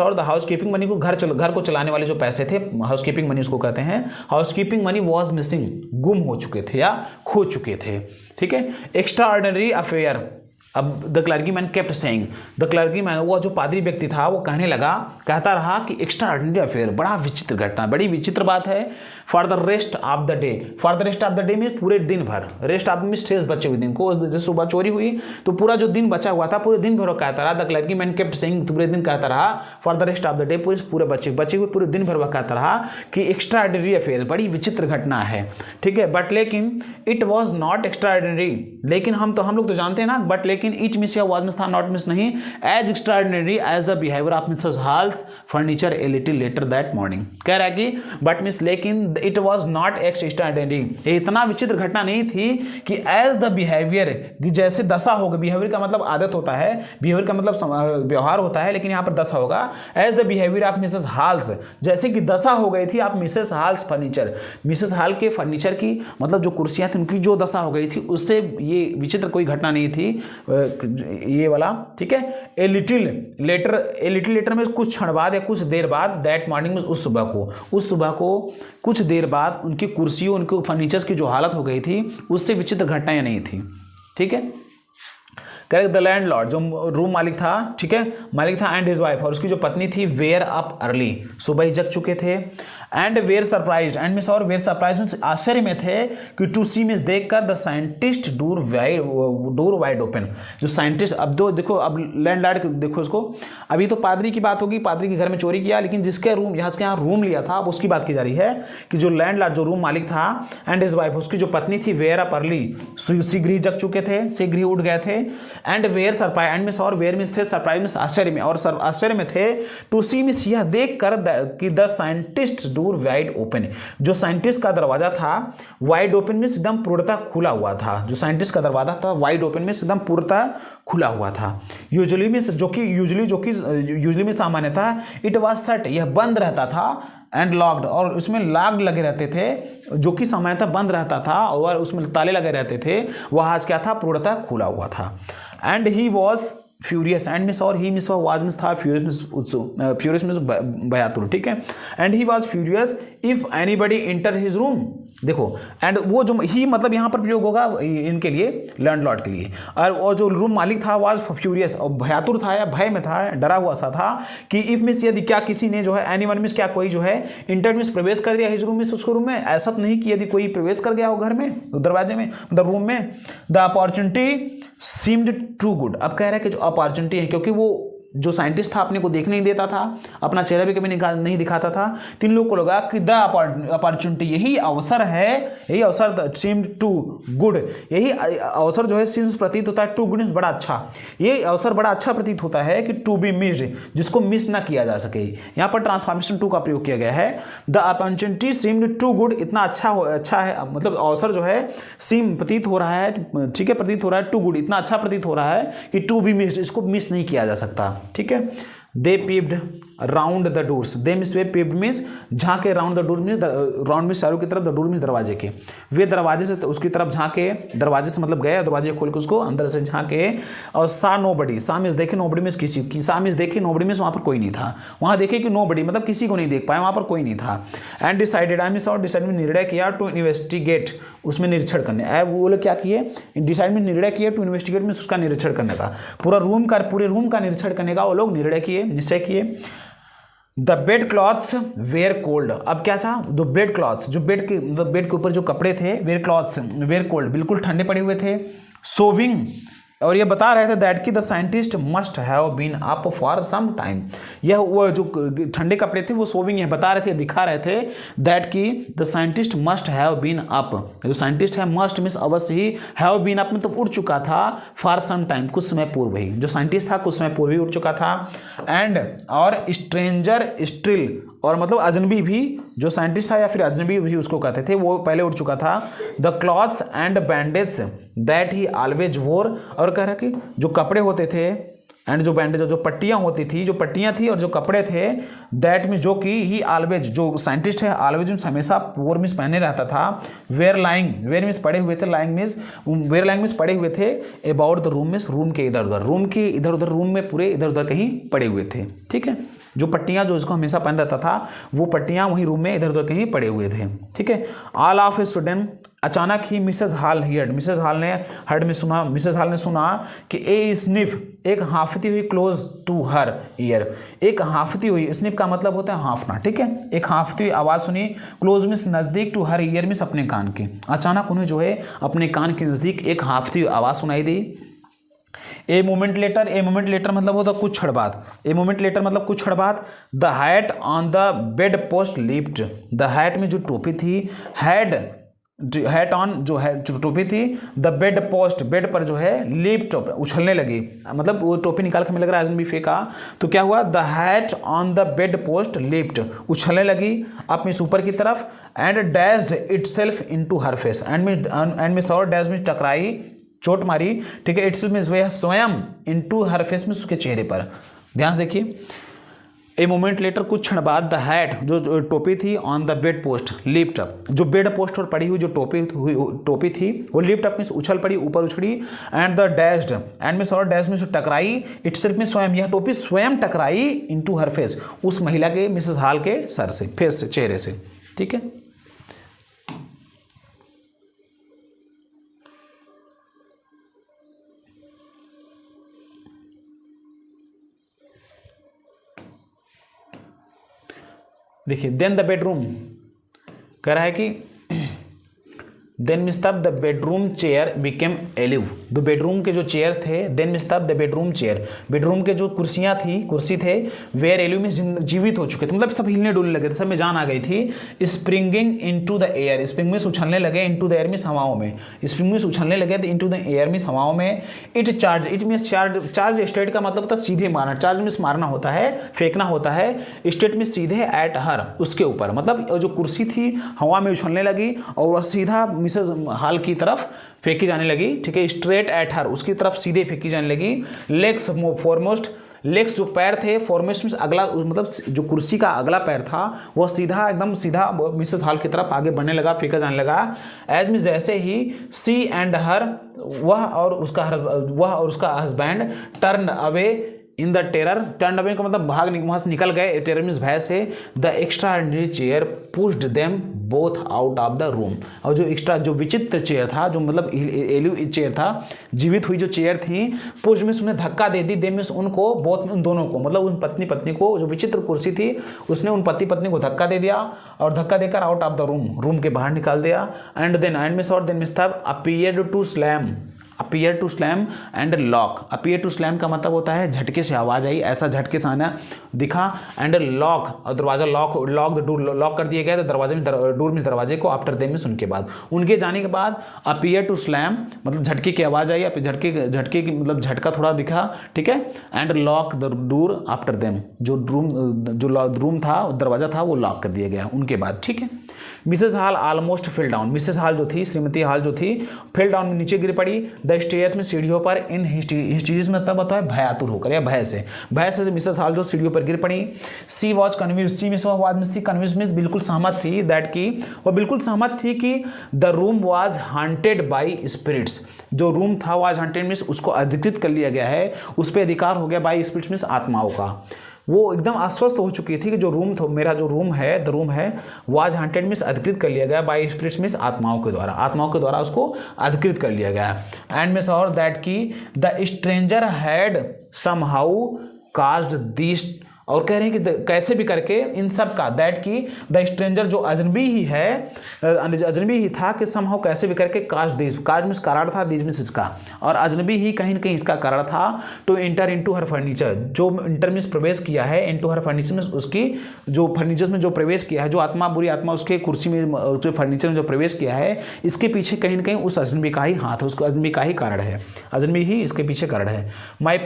और द हाउसकीपिंग मनी को, घर को चलाने वाले जो पैसे थे, हाउसकीपिंग मनी उसको कहते हैं, हाउसकीपिंग मनी वॉज मिसिंग, गुम हो चुके थे या खो चुके थे, ठीक है। एक्स्ट्रा ऑर्डिनरी अफेयर, अब the clergy man kept saying, the clergy man, वो जो पादरी व्यक्ति था वो कहता रहा कि एक्स्ट्रा ऑर्डिनरी अफेयर, बड़ा विचित्र घटना, बड़ी विचित्र बात है। For the rest of the day means पूरे दिन भर, रेस्ट ऑफ मीन्स शेष बचे हुए दिन को, जैसे सुबह चोरी हुई तो पूरा जो दिन बचा हुआ था, पूरे दिन भर वो कहता रहा, the clergy man kept saying, पूरे दिन कहता रहा, for the rest of the day, पूरे बचे हुए पूरे दिन भर वह कहता रहा कि एक्स्ट्रा ऑर्डिनरी अफेयर, बड़ी विचित्र घटना है, ठीक है। बट लेकिन it was not extraordinary, लेकिन हम लोग तो जानते हैं ना, बट लेकिन इट मिस या वाज मिस था, नॉट मिस नहीं, as extraordinary as the behaviour of Mrs Hall's furniture a little later that morning. कह रहा है कि बट मिस, लेकिन इट वाज नॉट एक्स्ट्राऑर्डिनरी, ये इतना विचित्र घटना नहीं थी कि एज द बिहेवियर, जैसे दशा होगा, बिहेवियर का मतलब आदत होता है, बिहेवियर का मतलब व्यवहार होता है, लेकिन यहाँ पर दशा होगा, as the behaviour of Mrs Hall's, जैसे कि दशा हो गई थी आप Mrs Hall's furniture, Mrs Hall के फर्नीचर की, मतलब जो कुर्सियाँ थी उनकी जो दशा हो गई थी, उससे ये विचित्र कोई घटना नहीं थी, ये वाला, ठीक है। ए लिटिल लेटर में कुछ क्षण बाद या कुछ देर बाद, दैट मॉर्निंग में उस सुबह को कुछ देर बाद उनकी कुर्सियों, उनके फर्नीचर्स की जो हालत हो गई थी उससे विचित्र घटनाएं नहीं थी, ठीक है। करेक्ट। द लैंडलॉर्ड, जो रूम मालिक था, ठीक है, मालिक था, एंड हिज वाइफ, और उसकी जो पत्नी थी, वेयर अप अर्ली, सुबह ही जग चुके थे। And were surprise, and means और वेयर सरप्राइज मीन्स आश्चर्य में थे कि टू सी मीन्स देखकर the scientist door wide open, जो साइंटिस्ट, अब दो देखो, अब लैंडलॉर्ड देखो इसको, अभी तो पादरी की बात होगी, पादरी के घर में चोरी किया, लेकिन जिसके रूम यहाँ रूम लिया था अब उसकी बात की जा रही है कि जो लैंडलॉर्ड, जो रूम मालिक था, एंड हिज वाइफ, उसकी जो पत्नी थी, वेयर अप अर्ली, शीघ्र ही जग चुके थे, शीघ्र ही उठ गए थे। And were surprise, and means और वेयर मिस थे, सरप्राइज मिस आश्चर्य में, और आश्चर्य में थे, टू सी मिस यह देख कर कि the scientist door wide open, जो साइंटिस्ट का दरवाजा था वाइड ओपन में एकदम पूर्णतः खुला हुआ था, जो साइंटिस्ट का दरवाजा था वाइड ओपन में एकदम पूर्णतः खुला हुआ था। यूजुअली में सामान्य था, इट वाज शट, यह बंद रहता था, एंड लॉक्ड, और उसमें लॉक लगे रहते थे, जो कि सामान्यतः बंद रहता था और उसमें ताले लगे रहते थे, वह आज क्या था, पूर्णतः खुला हुआ था। And he was furious, and means और ही मिस वाज मिस था, फ्यूरियस मिस बयातुर, ठीक है। And he was furious if anybody enter his room, देखो, एंड वो जो ही मतलब यहाँ पर प्रयोग होगा इनके लिए, लैंडलॉर्ड के लिए, और जो रूम मालिक था वाज फ्यूरियस, और भयातुर था या भय में था, डरा हुआ सा था कि इफ मिस यदि क्या किसी ने जो है, एनीवन मिस क्या कोई जो है इंटर मिस प्रवेश कर दिया हिज रूम मिस, उसको रूम में, ऐसा तो नहीं कि यदि कोई प्रवेश कर गया हो घर में, दरवाजे में, मतलब रूम में। The opportunity seemed too good, अब कह रहा है कि जो अपॉर्चुनिटी है, क्योंकि वो जो साइंटिस्ट था अपने को देखने नहीं देता था, अपना चेहरा भी कभी नहीं दिखाता था, तीन लोगों को लगा कि द अपॉर्चुनिटी, यही अवसर है, यही अवसर, सीम्ड टू गुड, यही अवसर जो है सीम्स प्रतीत होता है, टू गुड बड़ा अच्छा, ये अवसर बड़ा अच्छा प्रतीत होता है कि टू बी मिस्ड, जिसको मिस ना किया जा सके, यहाँ पर ट्रांसफॉर्मेशन टू का प्रयोग किया गया है। The opportunity seemed too good, इतना अच्छा है, मतलब अवसर जो है सीम प्रतीत हो रहा है, ठीक है, प्रतीत हो रहा है, टू गुड, इतना अच्छा प्रतीत हो रहा है कि टू बी मिस्ड, इसको मिस नहीं किया जा सकता, ठीक है। They peeped round the doors, they means वे पीप्ड मीन्स झांके, round the door means round means चारों की तरफ, द डोर मीन्स दरवाजे के, वे दरवाजे से उसकी तरफ झांके, दरवाजे से मतलब गए, दरवाजे खोल के उसको अंदर से झांके, और सा नोबडी, सा मीन्स देखे, नोबडी मीन्स किसी की, सा मीन्स देखे, नोबडी मीन्स वहाँ पर कोई नहीं था, वहाँ देखे कि नोबडी मतलब किसी को नहीं देख पाए, वहाँ पर कोई नहीं था। एंड डिसाइडेड, आई मीन्स और डिसाइड में निर्णय किया, टू इन्वेस्टिगेट, उसमें निरीक्षण करने, वो लोग क्या किए, डिसाइड में निर्णय किए, टू इन्वेस्टिगेट में उसका निरीक्षण करने का, पूरे रूम का निरीक्षण करने का वो लोग निर्णय किए, निश्चय किए। The bedclothes were cold, अब क्या था, जो बेड क्लॉथ्स, जो बेड के ऊपर जो कपड़े थे, वेयर क्लॉथ्स वेयर कोल्ड, बिल्कुल ठंडे पड़े हुए थे। सोविंग, और ये बता रहे थे दैट की the scientist must have been up for some time, यह वो जो ठंडे कपड़े थे वो सोविंग है, बता रहे थे, दिखा रहे थे, दैट की the scientist must have been up, जो साइंटिस्ट है मस्ट मीन्स अवश्य ही, हैव बीन अप मतलब उड़ चुका था, फॉर सम टाइम कुछ समय पूर्व ही, जो साइंटिस्ट था कुछ समय पूर्व ही उड़ चुका था। एंड और स्ट्रेंजर स्टिल, और मतलब अजनबी भी, जो साइंटिस्ट था या फिर अजनबी भी उसको कहते थे, वो पहले उड़ चुका था। The clothes and bandage that he always वोर, और कह रहा कि जो कपड़े होते थे एंड जो बैंडेज, जो पट्टियाँ होती थी, जो पट्टियाँ थी और जो कपड़े थे, दैट में जो कि ही ऑलवेज, जो साइंटिस्ट है ऑलवेज मीन्स हमेशा, वोर मीन्स पहने रहता था, वेयर लाइंग, वेयर मीन्स पड़े हुए थे, lying means were lying means पड़े हुए थे, about the room means room के इधर उधर, रूम के इधर उधर, रूम में पूरे इधर उधर कहीं पड़े हुए थे, ठीक है। जो पट्टियाँ जो इसको हमेशा पहन रहता था, वो पट्टियाँ वहीं रूम में इधर उधर कहीं पड़े हुए थे, ठीक है। ऑल ऑफ ए सडन, अचानक ही Mrs Hall heard, Mrs Hall ने हर्ड में सुना, मिसेज हॉल ने सुना कि ए स्निफ, एक हांफती हुई, क्लोज टू हर ईयर, एक हांफती हुई, स्निफ का मतलब होता है हांफना, ठीक है, एक हांफती हुई आवाज़ सुनी, क्लोज मीन्स नज़दीक, टू हर ईयर मीन्स अपने कान के, अचानक उन्हें जो है अपने कान के नज़दीक एक हांफती हुई आवाज़ सुनाई दी। ए मोमेंट लेटर मतलब होता कुछ क्षण बाद, ए मोमेंट लेटर मतलब कुछ क्षण बाद। The hat on the bedpost lift, the hat में जो टोपी थी, हैट ऑन जो है जो टोपी थी, द बेड पोस्ट, बेड पर जो है लिफ्ट उछलने लगी, मतलब वो टोपी निकाल के हमें लग रहा है भी फेंका, तो क्या हुआ, the hat on the bedpost lift, उछलने लगी अपने ऊपर की तरफ, and dashed itself into her face, and में सॉर डैश में टकराई, चोट मारी, ठीक है, इट्स में वह स्वयं इनटू हर फेस में उसके चेहरे पर, ध्यान से देखिए। ए मोमेंट लेटर, कुछ क्षण बाद, द हैट, जो टोपी थी, on the bedpost lift up, जो बेड पोस्ट पर पड़ी हुई जो टोपी थी वो लिफ्ट अप मीन्स उछल पड़ी, ऊपर उछड़ी, and the dashed, and means और डैश मीन्स टकराई, इट सेल्फ में स्वयं, यह टोपी स्वयं टकराई इनटू हर फेस, उस महिला के मिसेस हॉल के सर से, फेस से, चेहरे से। ठीक है, देखिए देन द बेडरूम, कह रहा है कि देन मिस तब the bedroom chair became alive, the bedroom के जो चेयर थे, देन मिस तब द बेडरूम चेयर, बेडरूम के जो कुर्सी थे, वेयर एलिव में जीवित हो चुके थे, मतलब सब हिलने डुलने लगे थे, सब में जान आ गई थी। Springing into the air, spring में उछलने लगे, इनटू द एयर में हवाओं में, स्प्रिंग में उछलने लगे इनटू द एयर में हवाओं में। It charge, it mean charge state का मतलब होता है सीधे मारना, चार्ज मीन मारना होता है, फेंकना होता है, स्टेट में सीधे एट हर, उसके ऊपर, मतलब जो कुर्सी थी हवा में उछलने लगी और सीधा मिसेस हॉल की तरफ फेंकी जाने लगी। ठीक है, स्ट्रेट एट हर, उसकी तरफ सीधे फेंकी जाने लगी। लेग्स फॉरमोस्ट, लेग्स जो पैर थे, फॉरमोस्ट में अगला, मतलब जो कुर्सी का अगला पैर था वह सीधा, एकदम सीधा मिसेस हॉल की तरफ आगे बढ़ने लगा, फेंका जाने लगा। एज मीन जैसे ही सी एंड हर, वह और उसका husband turn away in the terror, turn away का मतलब वहाँ से निकल गए, टेरर मीन्स भय से। The extraordinary chair pushed them both out of the room, और जो विचित्र चेयर था, जो मतलब एलिव चेयर था, जीवित हुई जो चेयर थी, पुश में उसने धक्का दे दी, देम मीन्स उनको, बोथ उन दोनों को, मतलब उन पत्नी को, जो विचित्र कुर्सी थी उसने उन पत्नी को धक्का दे दिया और धक्का देकर आउट ऑफ द रूम के बाहर निकाल दिया। एंड देन मिस तब appeared to slam and lock, appear to slam का मतलब होता है झटके से आवाज आई, ऐसा झटके से आना दिखा। एंड लॉक, और दरवाजा लॉक द डोर, लॉक कर दिया गया, तो दरवाजे में, डोर में दरवाजे को, आफ्टर देम में उनके बाद, उनके जाने के बाद, अपीयर टू स्लैम मतलब झटके की आवाज आई, झटके की मतलब झटका थोड़ा दिखा। ठीक है, and lock the door after them, जो रूम था, दरवाजा था, वो लॉक कर दिया गया उनके बाद। ठीक है, Mrs hall almost fell down, Mrs hall जो थी, श्रीमती हॉल जो थी, फेल डाउन में नीचे गिर पड़ी। द स्टेयर्स में, सीढ़ियों पर, इन हिस्टीरियस में तब होता है भयातुर होकर या भय से मिसेस हॉल जो सीढ़ियों पर गिर पड़ी। She was convince, she miss was miss थी, कन्विंस मिस बिल्कुल सहमत थी, दैट की वह बिल्कुल सहमत थी कि the room was haunted by spirits, जो रूम था वॉज हॉन्टेड मीन्स उसको अधिकृत कर लिया गया है, उस पर अधिकार हो गया, बाई स्पिरिट्स मीन्स आत्माओं का। वो एकदम आश्वस्त हो चुकी थी कि जो रूम था, मेरा जो रूम है, द रूम है, वाज हॉन्टेड मीन्स अधिकृत कर लिया गया, बाय स्पिरिट्स मीन्स आत्माओं के द्वारा उसको अधिकृत कर लिया गया। एंड मीन्स और दैट की the stranger had somehow caused this, और कह रहे हैं कि कैसे भी करके इन सब का, दैट की द स्ट्रेंजर जो अजनबी ही है, अजनबी ही था, कि समहाउ कैसे भी करके कास्ट दिस, कास्ट मीन्स कारण था, दिस मीन्स इसका, और अजनबी ही कहीं न कहीं इसका कारण था। To enter into her furniture, जो इंटर मीन्स प्रवेश किया है, इनटू हर फर्नीचर में उसकी जो फर्नीचर्स में जो प्रवेश किया है, जो आत्मा, बुरी आत्मा उसके कुर्सी में, उसके फर्नीचर में जो प्रवेश किया है, इसके पीछे कहीं न कहीं उस अजनबी का ही हाथ है, उसको अजनबी का ही कारण है, अजनबी ही इसके पीछे कारण है। My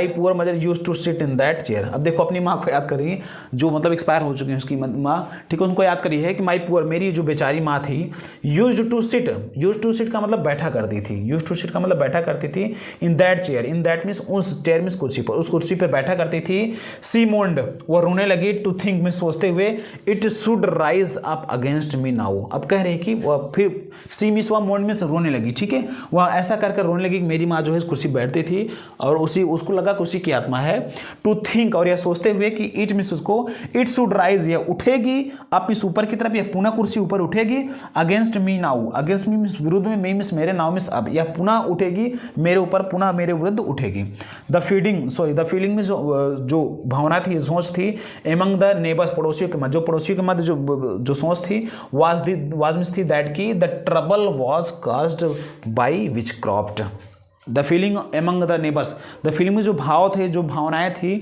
poor mother use to sit in that chair, अब देखो अपनी माँ को याद करिए, जो मतलब एक्सपायर हो चुकी है उसकी माँ। ठीक है, उनको याद करिए है कि माई पुअर, मेरी जो बेचारी माँ थी, यूज टू सिट का मतलब बैठा करती थी, यूज टू सिट का मतलब बैठा करती थी, इन that chair, in that means उस चेयर मीन्स कुर्सी पर, उस कुर्सी पर बैठा करती थी। सी मोन्ड, वह रोने लगी, टू थिंक में सोचते हुए, it should rise up against me now, अब कह रहे हैं कि वह फिर सी मीन्स वह मोन्ड में रोने लगी। ठीक है, वह ऐसा कर रोने लगी कि मेरी माँ जो है इस कुर्सी पर बैठती थी और उसको लगा कि उसी की आत्मा है। टू थिंक, और यह सोचते हुए कि इट मीन्स उसको, इट शुड राइज, यह उठेगी आप इस ऊपर की तरफ, यह पुनः कुर्सी ऊपर उठेगी। Against me now, against me means विरुद्ध में, मी मीन्स मेरे, नाउ मीन्स अब, यह पुनः उठेगी मेरे ऊपर, पुनः मेरे विरुद्ध उठेगी। द फीलिंग में जो भावना थी, सोच थी, एमंग द नेबर्स, पड़ोसियों के मध्य, जो पड़ोसियों के मध्य जो सोच थी, वाज मीन्स थी दैट की the trouble was caused by witchcraft. The feeling among the neighbours, the feeling में जो भाव थे, जो भावनाएं थी,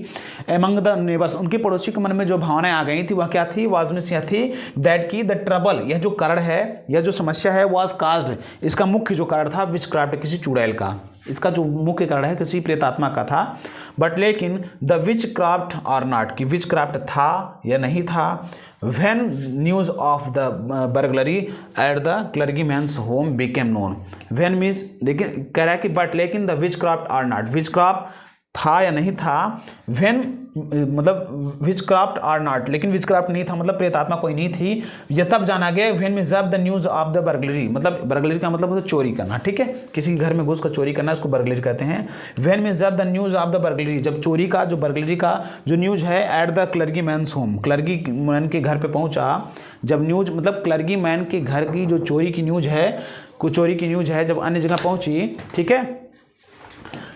एमंग द नेबर्स, उनके पड़ोसी के मन में जो भावनाएं आ गई थी, वह क्या थी, वाज में यह थी दैट की द ट्रबल, यह जो कारण है, यह जो समस्या है, वाज कास्ड, इसका मुख्य जो कारण था, विचक्राफ्ट, किसी चुड़ैल का, इसका जो मुख्य कारण है किसी प्रेतात्मा का था। बट लेकिन the witchcraft are not, कि विच क्राफ्ट था या नहीं था। When news of the burglary at the clergyman's home became known, when means, लेकिन कह रहा है कि बट लेकिन the witchcraft are not, witchcraft था या नहीं था, वेन मतलब विच क्राफ्ट आर नॉट, लेकिन विच क्राफ्ट नहीं था मतलब प्रेतात्मा कोई नहीं थी। यह तब जाना गया वेन में जब the news of the burglary, मतलब बर्गलरी का मतलब चोरी करना, ठीक है, किसी के घर में घुस कर चोरी करना, इसको बर्गलरी कहते हैं। वेन में जब the news of the burglary, जब चोरी का जो बर्गलरी का जो न्यूज है at the clergyman's home, clergyman के घर पे पहुंचा, जब न्यूज मतलब क्लर्गी मैन के घर की जो चोरी की न्यूज है, कुछ चोरी की न्यूज है, जब अन्य जगह पहुंची, ठीक है,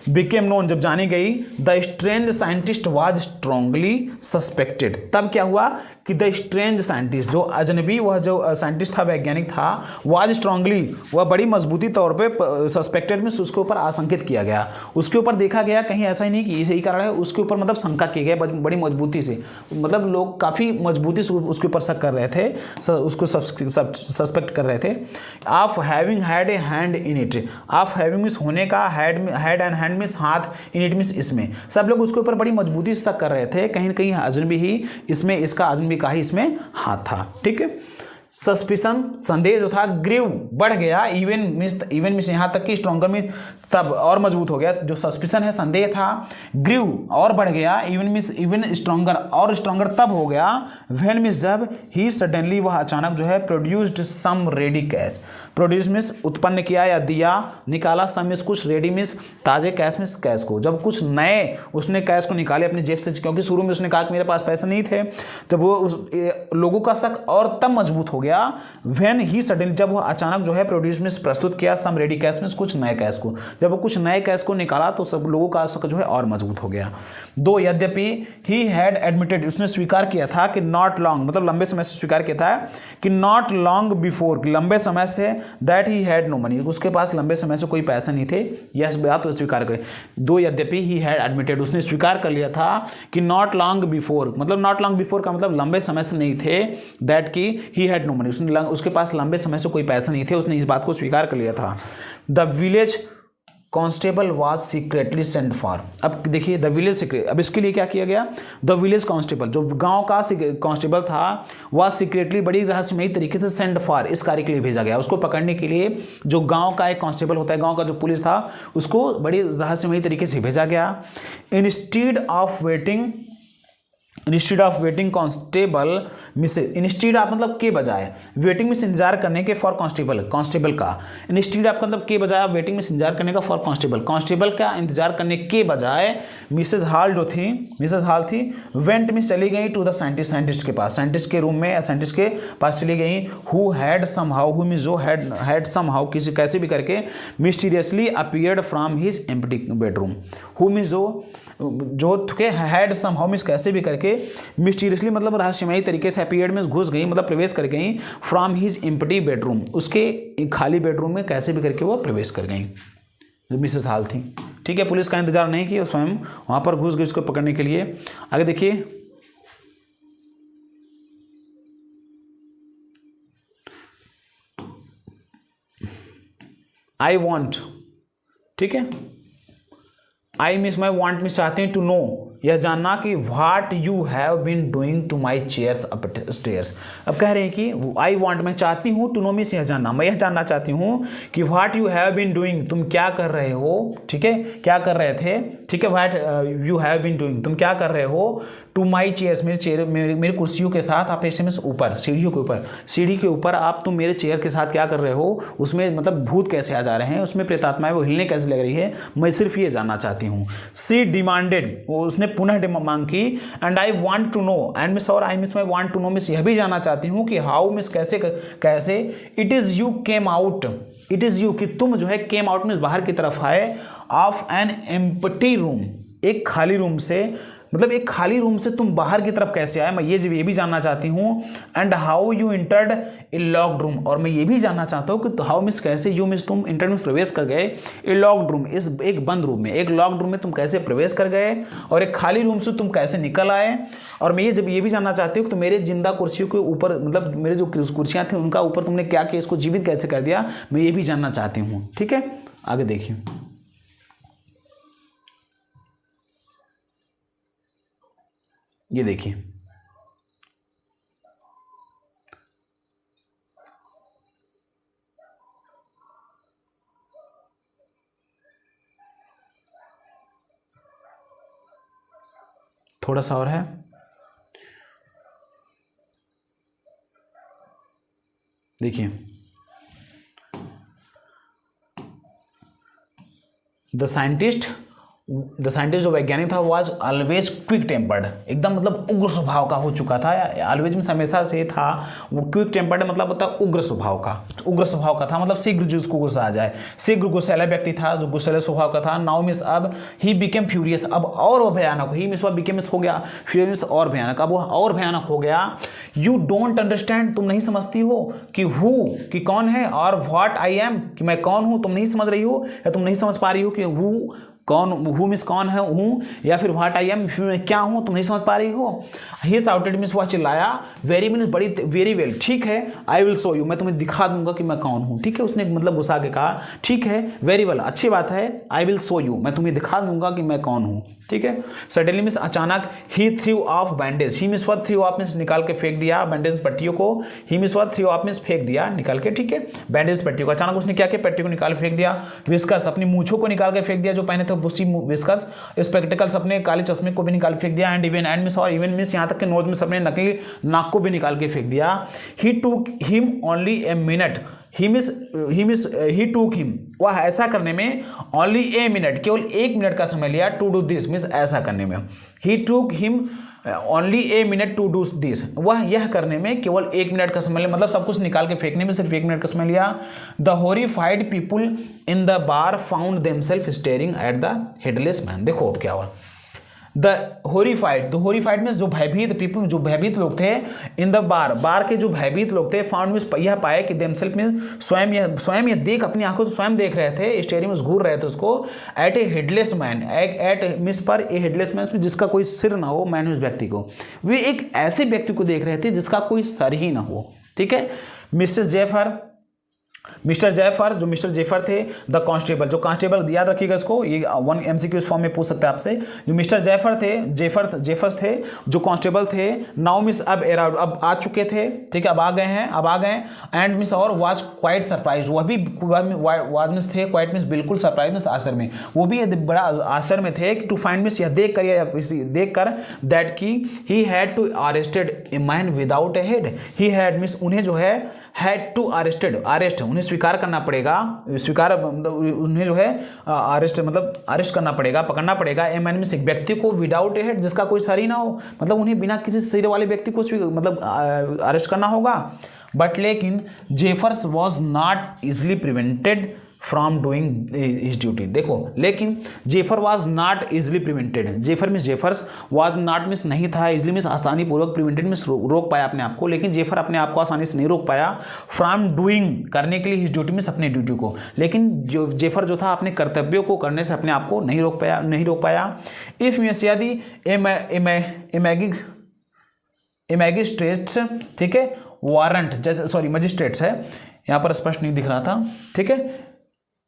बिकेम नोन, जब जानी गई, the strange scientist was strongly suspected, तब क्या हुआ कि द स्ट्रेंज साइंटिस्ट, जो अजनबी वह जो साइंटिस्ट था, वैज्ञानिक था, वाज स्ट्रांगली, वह बड़ी मजबूती तौर पे सस्पेक्टेड में उसके ऊपर आशंकित किया गया, उसके ऊपर देखा गया, कहीं ऐसा ही नहीं कि यही कारण है, उसके ऊपर मतलब शंका किया गया बड़ी मजबूती से, मतलब लोग काफ़ी मजबूती से उसके ऊपर शक कर रहे थे, उसको सस्पेक्ट कर रहे थे। Of having had a hand in it, of having means होने का, हैड एंड हैंड मीन्स हाथ, इन इट मीन्स इसमें, सब लोग उसके ऊपर बड़ी मजबूती से शक कर रहे थे, कहीं ना कहीं अजनबी ही इसमें, इसका अजनबी का ही इसमें हाथ था, ठीक है। सस्पिशन, संदेह जो था, ग्रीव बढ़ गया, इवन मीन्स यहाँ तक कि स्ट्रॉन्गर में तब और मजबूत हो गया, जो सस्पिशन है संदेह था, ग्रीव और बढ़ गया, इवन मीन्स इवन स्ट्रॉन्गर और स्ट्रॉन्गर तब हो गया, व्हेन मीन्स जब, ही सडनली वह अचानक जो है, प्रोड्यूस्ड सम रेडी कैश, प्रोड्यूस मीन्स उत्पन्न किया या दिया, निकाला, सम मीन्स कुछ, रेडी मीन्स ताजे, कैश मीन्स कैश को, जब कुछ नए उसने कैश को निकाले अपनी जेब से, क्योंकि शुरू में उसने कहा कि मेरे पास पैसे नहीं थे, जब वो उस लोगों का शक और तब मजबूत हो गया, व्हेन ही सडनली, जब वो अचानक जो है, प्रोड्यूस मीन्स प्रस्तुत किया, सम रेडी कैश मीन्स कुछ नए कैश को, जब वो कुछ नए कैश को निकाला तो सब लोगों का शक जो है और मजबूत हो गया। दो, यद्यपि ही हैड एडमिटेड, उसने स्वीकार किया था कि नॉट लॉन्ग, मतलब लंबे समय से स्वीकार किया था कि नॉट लॉन्ग बिफोर, लंबे समय से, that he had no money, उसके पास लंबे समय से कोई पैसे नहीं थे, यह बात तो स्वीकार करे। दो, यद्यपि ही हैड एडमिटेड, उसने स्वीकार कर लिया था कि नॉट लॉन्ग बिफोर, मतलब नॉट लॉन्ग बिफोर का मतलब लंबे समय से नहीं थे, दैट की ही हैड नो मनी, उसके पास लंबे समय से कोई पैसे नहीं थे, उसने इस बात को स्वीकार कर लिया था। The village constable was secretly sent for, अब देखिए द विलेज सीक्रेट, अब इसके लिए क्या किया गया, द विलेज कांस्टेबल, जो गांव का कांस्टेबल था, वाज सीक्रेटली, बड़ी रहस्यमयी तरीके से सेंट फॉर, इस कार्य के लिए भेजा गया, उसको पकड़ने के लिए, जो गांव का एक कांस्टेबल होता है, गांव का जो पुलिस था, उसको बड़ी रहस्यमयी तरीके से भेजा गया। Instead of waiting constable miss, instead of मतलब के बजाय, वेटिंग में इंतजार करने के, फॉर कांस्टेबल का, इंस्टीड ऑफ मतलब के बजाय, वेटिंग में इंतजार करने का, फॉर कांस्टेबल का इंतजार करने के बजाय, मिसेज हॉल थी, वेंट में चली गई टू द साइंटिस्ट के पास, साइंटिस्ट के रूम में, साइंटिस्ट के पास चली गई, हु हैड समहाउ किसी कैसे भी करके, mysteriously appeared from his empty bedroom, who means जो के हैड समहाउ मींस कैसे भी करके, मिस्टीरियसली मतलब रहस्यमयी तरीके से, अपीयर्ड में घुस गई मतलब प्रवेश कर गई, फ्रॉम हिज एम्प्टी बेडरूम, उसके खाली बेडरूम में कैसे भी करके वो प्रवेश कर गई, मिसेस हॉल थी, ठीक है। पुलिस का इंतजार नहीं किया, स्वयं वहां पर घुस गई उसको पकड़ने के लिए। आगे देखिए, आई वॉन्ट, ठीक है, आई मिस माई वांट में चाहते हैं टू नो, यह जानना कि what you have been doing to my chairs upstairs, अब कह रहे हैं कि आई वांट मैं चाहती हूँ, टू नो मिस यह जानना, मैं यह जानना चाहती हूँ कि what you have been doing, तुम क्या कर रहे हो, ठीक है, क्या कर रहे थे, ठीक है, what you have been doing, तुम क्या कर रहे हो, टू माई चेयर्स, मेरे चेयर, मेरी कुर्सियों के साथ, आप ऐसे में ऊपर सीढ़ी के ऊपर आप तुम मेरे चेयर के साथ क्या कर रहे हो, उसमें मतलब भूत कैसे आ जा रहे हैं, उसमें प्रेतात्माएं वो हिलने कैसे लग रही है, मैं सिर्फ ये जानना चाहती हूँ। सी डिमांडेड, वो उसने पुनः मांग की, and I want to know, and means और आई मिस मैं वांट टू नो मिस यह भी जानना चाहती हूँ कि हाउ मिस कैसे, it is you came out, it is you कि तुम जो है, केम आउट में बाहर की तरफ आए, ऑफ एन एम्प्टी रूम, एक खाली रूम से, मतलब एक खाली रूम से तुम बाहर की तरफ कैसे आए, मैं ये भी जानना चाहती हूँ। And how you entered A locked room, और मैं ये भी जानना चाहता हूँ कि हाउ मिस कैसे, यू मिस तुम इंटर में प्रवेश कर गए, ए लॉक्ड रूम इस एक बंद रूम में, एक लॉक्ड रूम में तुम कैसे प्रवेश कर गए, और एक खाली रूम से तुम कैसे निकल आए। और मैं ये भी जानना चाहती हूँ कि तो मेरे जिंदा कुर्सियों के ऊपर, मतलब मेरे जो कुर्सियाँ थी उनका ऊपर तुमने क्या किया, इसको जीवित कैसे कर दिया, मैं ये भी जानना चाहती हूँ, ठीक है। आगे देखिए, ये देखिए, थोड़ा सा और है, देखिए, द साइंटिस्ट जो वैज्ञानिक था वाज ऑलवेज क्विक टेम्पर्ड, एकदम मतलब उग्र स्वभाव का हो चुका था। ऑलवेज में हमेशा से था, वो क्विक टेम्पर्ड मतलब होता है उग्र स्वभाव का था, मतलब शीघ्र जिसको गुस्सा आ जाए, शीघ्र गुस्सैला व्यक्ति था, जो गुस्सैले स्वभाव का था। नाउ मिस अब ही बिकेम फ्यूरियस, अब और वो भयानक, ही मिस बिकेम हो गया, फ्यूरियस और भयानक, अब वो और भयानक हो गया। यू डोंट अंडरस्टैंड, तुम नहीं समझती हो कि हु, कि कौन है, और व्हाट आई एम, कि मैं कौन हूँ, तुम नहीं समझ रही हो या तुम नहीं समझ पा रही हो कि हु कौन, हु मिस कौन है हूँ, या फिर व्हाट आई एम मैं क्या हूँ, तुम नहीं समझ पा रही हो। ही साउटेड मिस वह चिल्लाया, वेरी मीन्स बड़ी, वेरी वेल, ठीक है, आई विल शो यू, मैं तुम्हें दिखा दूंगा कि मैं कौन हूँ, ठीक है। उसने मतलब गुस्सा के कहा, ठीक है, वेरी वेल, अच्छी बात है, आई विल शो यू, मैं तुम्हें दिखा दूंगा कि मैं कौन हूँ, ठीक है। सडनली मिस अचानक, he threw off bandage, he miss threw off miss निकाल के फेंक दिया बैंडेज पट्टियों को, he miss threw off miss फेंक दिया निकाल के, ठीक है, बैंडेज पट्टियों को। अचानक उसने क्या किया, पट्टियों को निकाल फेंक दिया। विस्कर्स, अपनी मूछों को निकाल के फेंक दिया जो पहने थे उसी विस्कर्स। स्पेक्टिकल्स, अपने काले चश्मे को भी निकाल फेंक दिया। एंड इवन मिस, और इवन मिस यहाँ तक के नोज में सबने नकली नाक को भी निकाल के फेंक दिया। He took him only a minute, he took him, वह ऐसा करने में ओनली ए मिनट, केवल 1 मिनट का समय लिया, टू डू दिस मीन्स ऐसा करने में। He took him only a minute to do this, वह यह करने में केवल 1 मिनट का समय लिया, मतलब सब कुछ निकाल के फेंकने में सिर्फ 1 मिनट का समय लिया। The horrified people in the bar found themselves staring at the headless man. देखो अब क्या हुआ, द होरीफाइड मीन्स जो भयभीत पीपल, जो भयभीत लोग थे, इन द बार के जो भयभीत लोग थे, फाउंड मीन्स यह पाए कि देमसेल्फ में स्वयं यह देख, अपनी आंखों से स्वयं देख रहे थे, स्टेयरिंग में घूर रहे थे उसको, एट ए हेडलेस मैन, एट मिस पर ए हेडलेस मैन, जिसका कोई सिर ना हो, मैन उस व्यक्ति को, वे एक ऐसे व्यक्ति को देख रहे थे जिसका कोई सर ही ना हो, ठीक है। मिस्टर जेफर थे, द कांस्टेबल, जो कांस्टेबल, याद रखिएगा इसको, ये 1 MCQ इस फॉर्म में पूछ सकते हैं आपसे। जो मिस्टर जेफर्स थे जो कांस्टेबल थे, नाउ मिस अब आ चुके थे, ठीक है, अब आ गए। एंड मिस और वाज क्वाइट सरप्राइज, वह भी वाज मिस थे, क्वाइट मिस बिल्कुल सरप्राइज मिस आश्चर्य में, वो भी बड़ा आश्चर्य में थे टू फाइंड मिस, यह देख कर दैट की he had to arrested a man without a head, he had means उन्हें जो है हैड टू अरेस्ट उन्हें स्वीकार करना पड़ेगा, उन्हें जो है अरेस्ट करना पड़ेगा, पकड़ना पड़ेगा। ए मैन मीन्स एक व्यक्ति को विदाउट ए हेड, जिसका कोई सर ही ना हो, मतलब उन्हें बिना किसी सिर वाले व्यक्ति को मतलब अरेस्ट करना होगा। बट लेकिन Jaffers was not easily prevented from doing his duty. देखो, लेकिन Jaffer was not easily prevented, Jaffers was not means नहीं था, इजिली मीन्स आसानी पूर्वक, प्रिवेंटेड मीन्स रोक पाया अपने आप को, लेकिन जेफर अपने आप को आसानी से नहीं रोक पाया, फ्रॉम डूइंग करने के लिए हिज ड्यूटी मीन्स अपने ड्यूटी को, लेकिन जो जेफर जो था अपने कर्तव्यों को करने से अपने आप को नहीं रोक पाया। इफ मीन्स यदि मैजिस्ट्रेट्स, ठीक है, वारंट, जैसे सॉरी मजिस्ट्रेट्स है, यहाँ पर स्पष्ट नहीं दिख रहा था, ठीक है,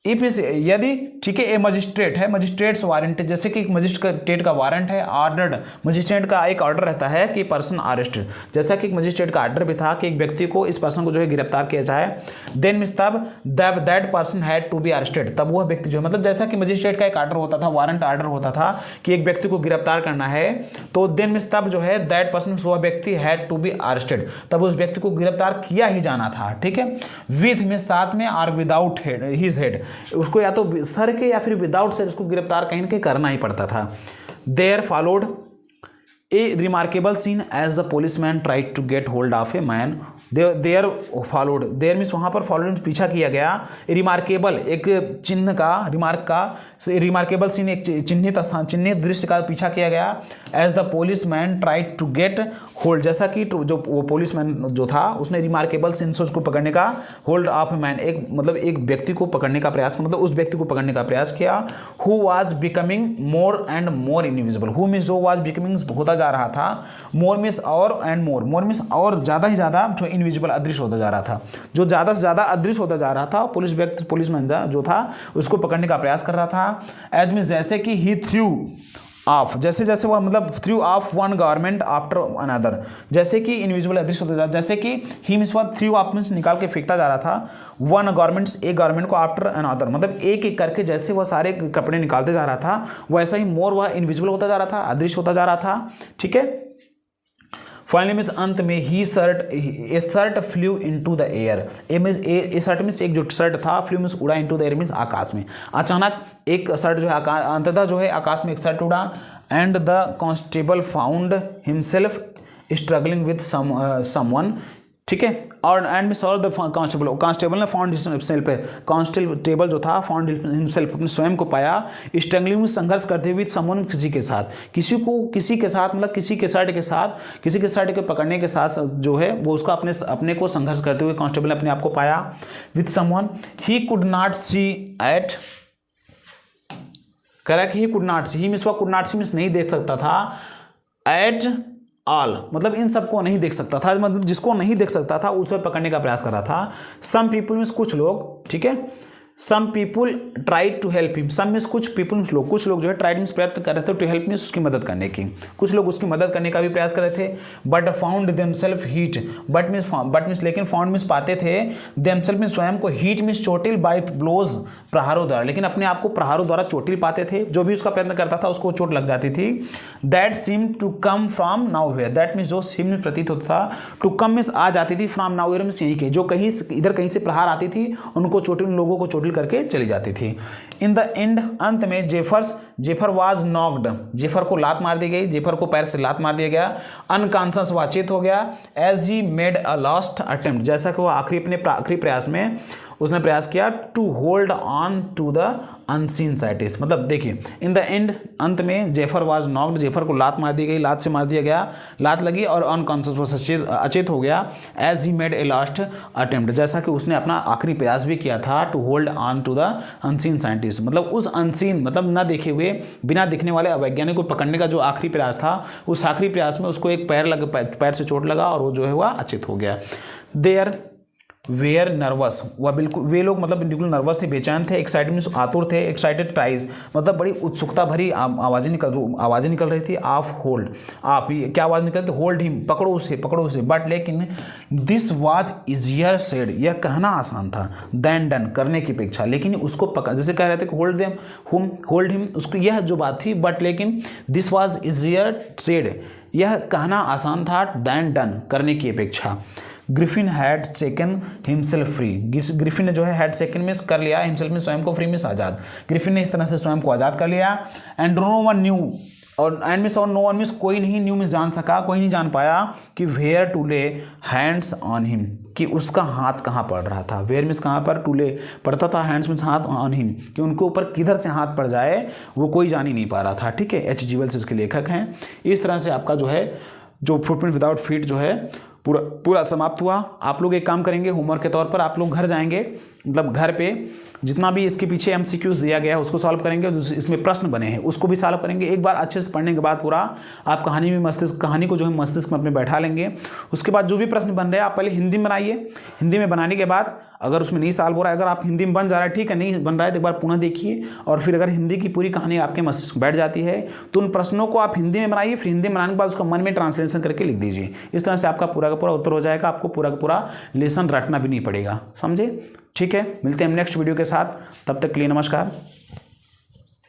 इफ इस यदि, ठीक है, ए मजिस्ट्रेट है, मजिस्ट्रेट्स वारंट, जैसे कि मजिस्ट्रेट का वारंट है, ऑर्डर्ड, मजिस्ट्रेट का एक ऑर्डर रहता है कि पर्सन अरेस्ट, जैसा कि एक मजिस्ट्रेट का ऑर्डर भी था कि एक व्यक्ति को, इस पर्सन को जो है गिरफ्तार किया जाए, देन मींस तब that person had to be arrested, तब वह व्यक्ति जो है, मतलब जैसा कि मजिस्ट्रेट का एक ऑर्डर होता था, वारंट ऑर्डर होता था कि एक व्यक्ति को गिरफ्तार करना है, तो देन मींस तब जो है दैट पर्सन, वह व्यक्ति हैड टू बी अरेस्टेड, तब उस व्यक्ति को गिरफ्तार किया ही जाना था, ठीक है। विथ मींस साथ में, और विदाउट हेड, हिज हेड, उसको या तो सर के या फिर विदाउट सर उसको गिरफ्तार कहीं ना कहीं करना ही पड़ता था। There followed a remarkable scene as the policeman tried to get hold of a man, there followed, there means वहाँ पर फॉलोड पीछा किया गया, रिमार्केबल एक चिन्ह का, रिमार्केबल सीन एक चिन्हित दृश्य का पीछा किया गया, as the policeman tried to get hold, जैसा कि जो वो पुलिसमैन जो था उसने रिमार्केबल सीन से उसको पकड़ने का, होल्ड ऑफ मैन, एक मतलब एक व्यक्ति को पकड़ने का प्रयास, मतलब उस व्यक्ति को पकड़ने का प्रयास किया। Who was becoming more and more invisible, who means जो वाज बिकमिंग होता जा रहा था, मोर मीन्स और, एंड मोर मीन्स और, ज़्यादा ही ज़्यादा जो इनविजिबल अदृश्य होता जा रहा था, जो ज़्यादा से ज़्यादा अदृश्य होता जा रहा था, पुलिसमैन जो था उसको पकड़ने का प्रयास कर रहा था। एज मीन्स जैसे कि ही थ्रू ऑफ, जैसे जैसे वह मतलब through of one government after another, जैसे कि इनविजिबल अदृश्य होता जा, जैसे कि ही मीन्स वह थ्रू ऑफ मीन्स निकाल के फेंकता जा रहा था, वन गवर्नमेंट्स एक गवर्नमेंट को आफ्टर अनदर, मतलब एक एक करके जैसे वह सारे कपड़े निकालते जा रहा था वैसा ही मोर वह इनविजिबल होता जा रहा था, अदृश्य होता जा रहा था, ठीक है। फाइनली मीन्स अंत में he a shirt flew into the air, a shirt means एक जो सर्ट था, फ्लू मीन्स उड़ा, इनटू द एयर मीन्स आकाश में, अचानक एक सर्ट जो है अंततः जो है आकाश में एक सर्ट उड़ा। And the constable found himself struggling with someone, ठीक है। और एंड मिस और द कांस्टेबल ने फाउंड हिमसेल्फ, कांस्टेबल जो था फाउंड हिमसेल्फ अपने स्वयं को पाया, स्ट्रगलिंग में संघर्ष करते हुए समवन किसी के साथ, किसी के साथ मतलब किसी के सर्ट के साथ, किसी के सर्ट के पकड़ने के साथ जो है वो उसका अपने को संघर्ष करते हुए कांस्टेबल ने अपने आप को पाया। With someone he could not see at, correct, he could not see, he means could not see means नहीं देख सकता था, एट ऑल मतलब इन सबको नहीं देख सकता था, मतलब जिसको नहीं देख सकता था उसे पकड़ने का प्रयास कर रहा था। सम पीपल मीन्स कुछ लोग, ठीक है, some people try to help him, some means कुछ पीपल मीन्स लोग, कुछ लोग जो है ट्राई मीन्स प्रयत्न कर रहे थे, टू हेल्प मीन्स उसकी मदद करने की, कुछ लोग उसकी मदद करने का भी प्रयास कर रहे थे। But found themselves hit, but means लेकिन फाउंड मीन्स पाते थे, देमसेल्फ मीन्स स्वयं को, हीट मीन्स चोटिल, बाय ब्लोज प्रहारों द्वारा, लेकिन अपने आप को प्रहारों द्वारा चोटिल पाते थे, जो भी उसका प्रयत्न करता था उसको चोट लग जाती थी। That seem to come from nowhere, that means जो सीम में प्रतीत होता था, टू कम मीन्स आ जाती थी, फ्रॉम नाउवेयर मीन्स यहीं के, जो कहीं इधर कहीं से प्रहार आती थी उनको चोटिल, लोगों को चोटिल करके चली जाती थी। इन द एंड अंत में जेफर वाज नॉक्ड, जेफर को लात मार दी गई, जेफर को पैर से लात मार दिया गया, अनकॉन्शियस वाचित हो गया, as he made a last attempt, जैसा कि वो आखिरी प्रयास में उसने प्रयास किया, to hold on to the unseen scientist, मतलब देखिए इन द एंड अंत में जेफर वाज नॉक्ड, जेफर को लात मार दी गई, लात से मार दिया गया, लात लगी और अनकॉन्शियस अचेत हो गया, as he made a last attempt, जैसा कि उसने अपना आखिरी प्रयास भी किया था, to hold on to the unseen scientist, मतलब उस अनसीन मतलब न देखे हुए बिना दिखने वाले वैज्ञानिक को पकड़ने का जो आखिरी प्रयास था, उस आखिरी प्रयास में उसको एक पैर से चोट लगा और वो जो है वह अचेत हो गया। देयर वेयर नर्वस, वह बिल्कुल वे लोग मतलब बिल्कुल नर्वस थे, बेचैन थे, एक्साइटेड मीन्स आतुर थे, एक्साइटेड ट्राइज मतलब बड़ी उत्सुकता भरी आवाज़ें निकल रही थी, ऑफ होल्ड, आप क्या आवाज़ निकल रही थी, होल्ड हिम, पकड़ो उसे, बट लेकिन दिस वाज इजियर सेड, यह कहना आसान था, देन डन करने की अपेक्षा, लेकिन उसको पकड़, जैसे कह रहे थे कि होल्ड हिम, उसको यह जो बात थी, बट लेकिन दिस वाज इजियर सेड, यह कहना आसान था, देन डन करने की अपेक्षा। Griffin had सेकन himself free, Griffin ने जो है हैड सेकन मीन्स कर लिया, हिमसेल्फ में स्वयं को, फ्री मीन्स आज़ाद, ग्रिफिन ने इस तरह से स्वयं को आज़ाद कर लिया। एंड नो वन न्यू, और एंड मीन्स और नो वन मीन्स कोई नहीं, न्यू मीन्स जान सका, कोई नहीं जान पाया कि वेयर टू ले हैंड्स ऑन हिम, कि उसका हाथ कहाँ पड़ रहा था, वेयर मीन्स कहाँ पर, टू ले पड़ता था, हैंड्स मीन्स हाथ, ऑन हिम कि उनके ऊपर किधर से हाथ पड़ जाए वो कोई जान ही नहीं पा रहा था, ठीक है। H.G. वेल्स इसके लेखक हैं। इस तरह से आपका जो है जो फुटप्रिंट विदाउट फीट जो है पूरा समाप्त हुआ। आप लोग एक काम करेंगे होमवर्क के तौर पर, आप लोग घर जाएंगे, मतलब घर पे जितना भी इसके पीछे MCQs दिया गया है उसको सॉल्व करेंगे, इसमें प्रश्न बने हैं उसको भी सॉल्व करेंगे। एक बार अच्छे से पढ़ने के बाद पूरा आप कहानी को जो है मस्तिष्क में अपने बैठा लेंगे। उसके बाद जो भी प्रश्न बन रहे हैं आप पहले हिंदी में बनाइए, हिंदी में बनाने के बाद अगर उसमें नहीं सॉल्व हो रहा है, अगर आप हिंदी में बन जा रहा है ठीक है, नहीं बन रहा है तो एक बार पुनः देखिए, और फिर अगर हिंदी की पूरी कहानी आपके मस्तिष्क में बैठ जाती है तो उन प्रश्नों को आप हिंदी में बनाइए, फिर हिंदी में बनाने के बाद उसका मन में ट्रांसलेशन करके लिख दीजिए। इस तरह से आपका पूरा का पूरा उत्तर हो जाएगा, आपको पूरा का पूरा लेसन रटना भी नहीं पड़ेगा, समझे। ठीक है, मिलते हैं हम नेक्स्ट वीडियो के साथ, तब तक के लिए नमस्कार।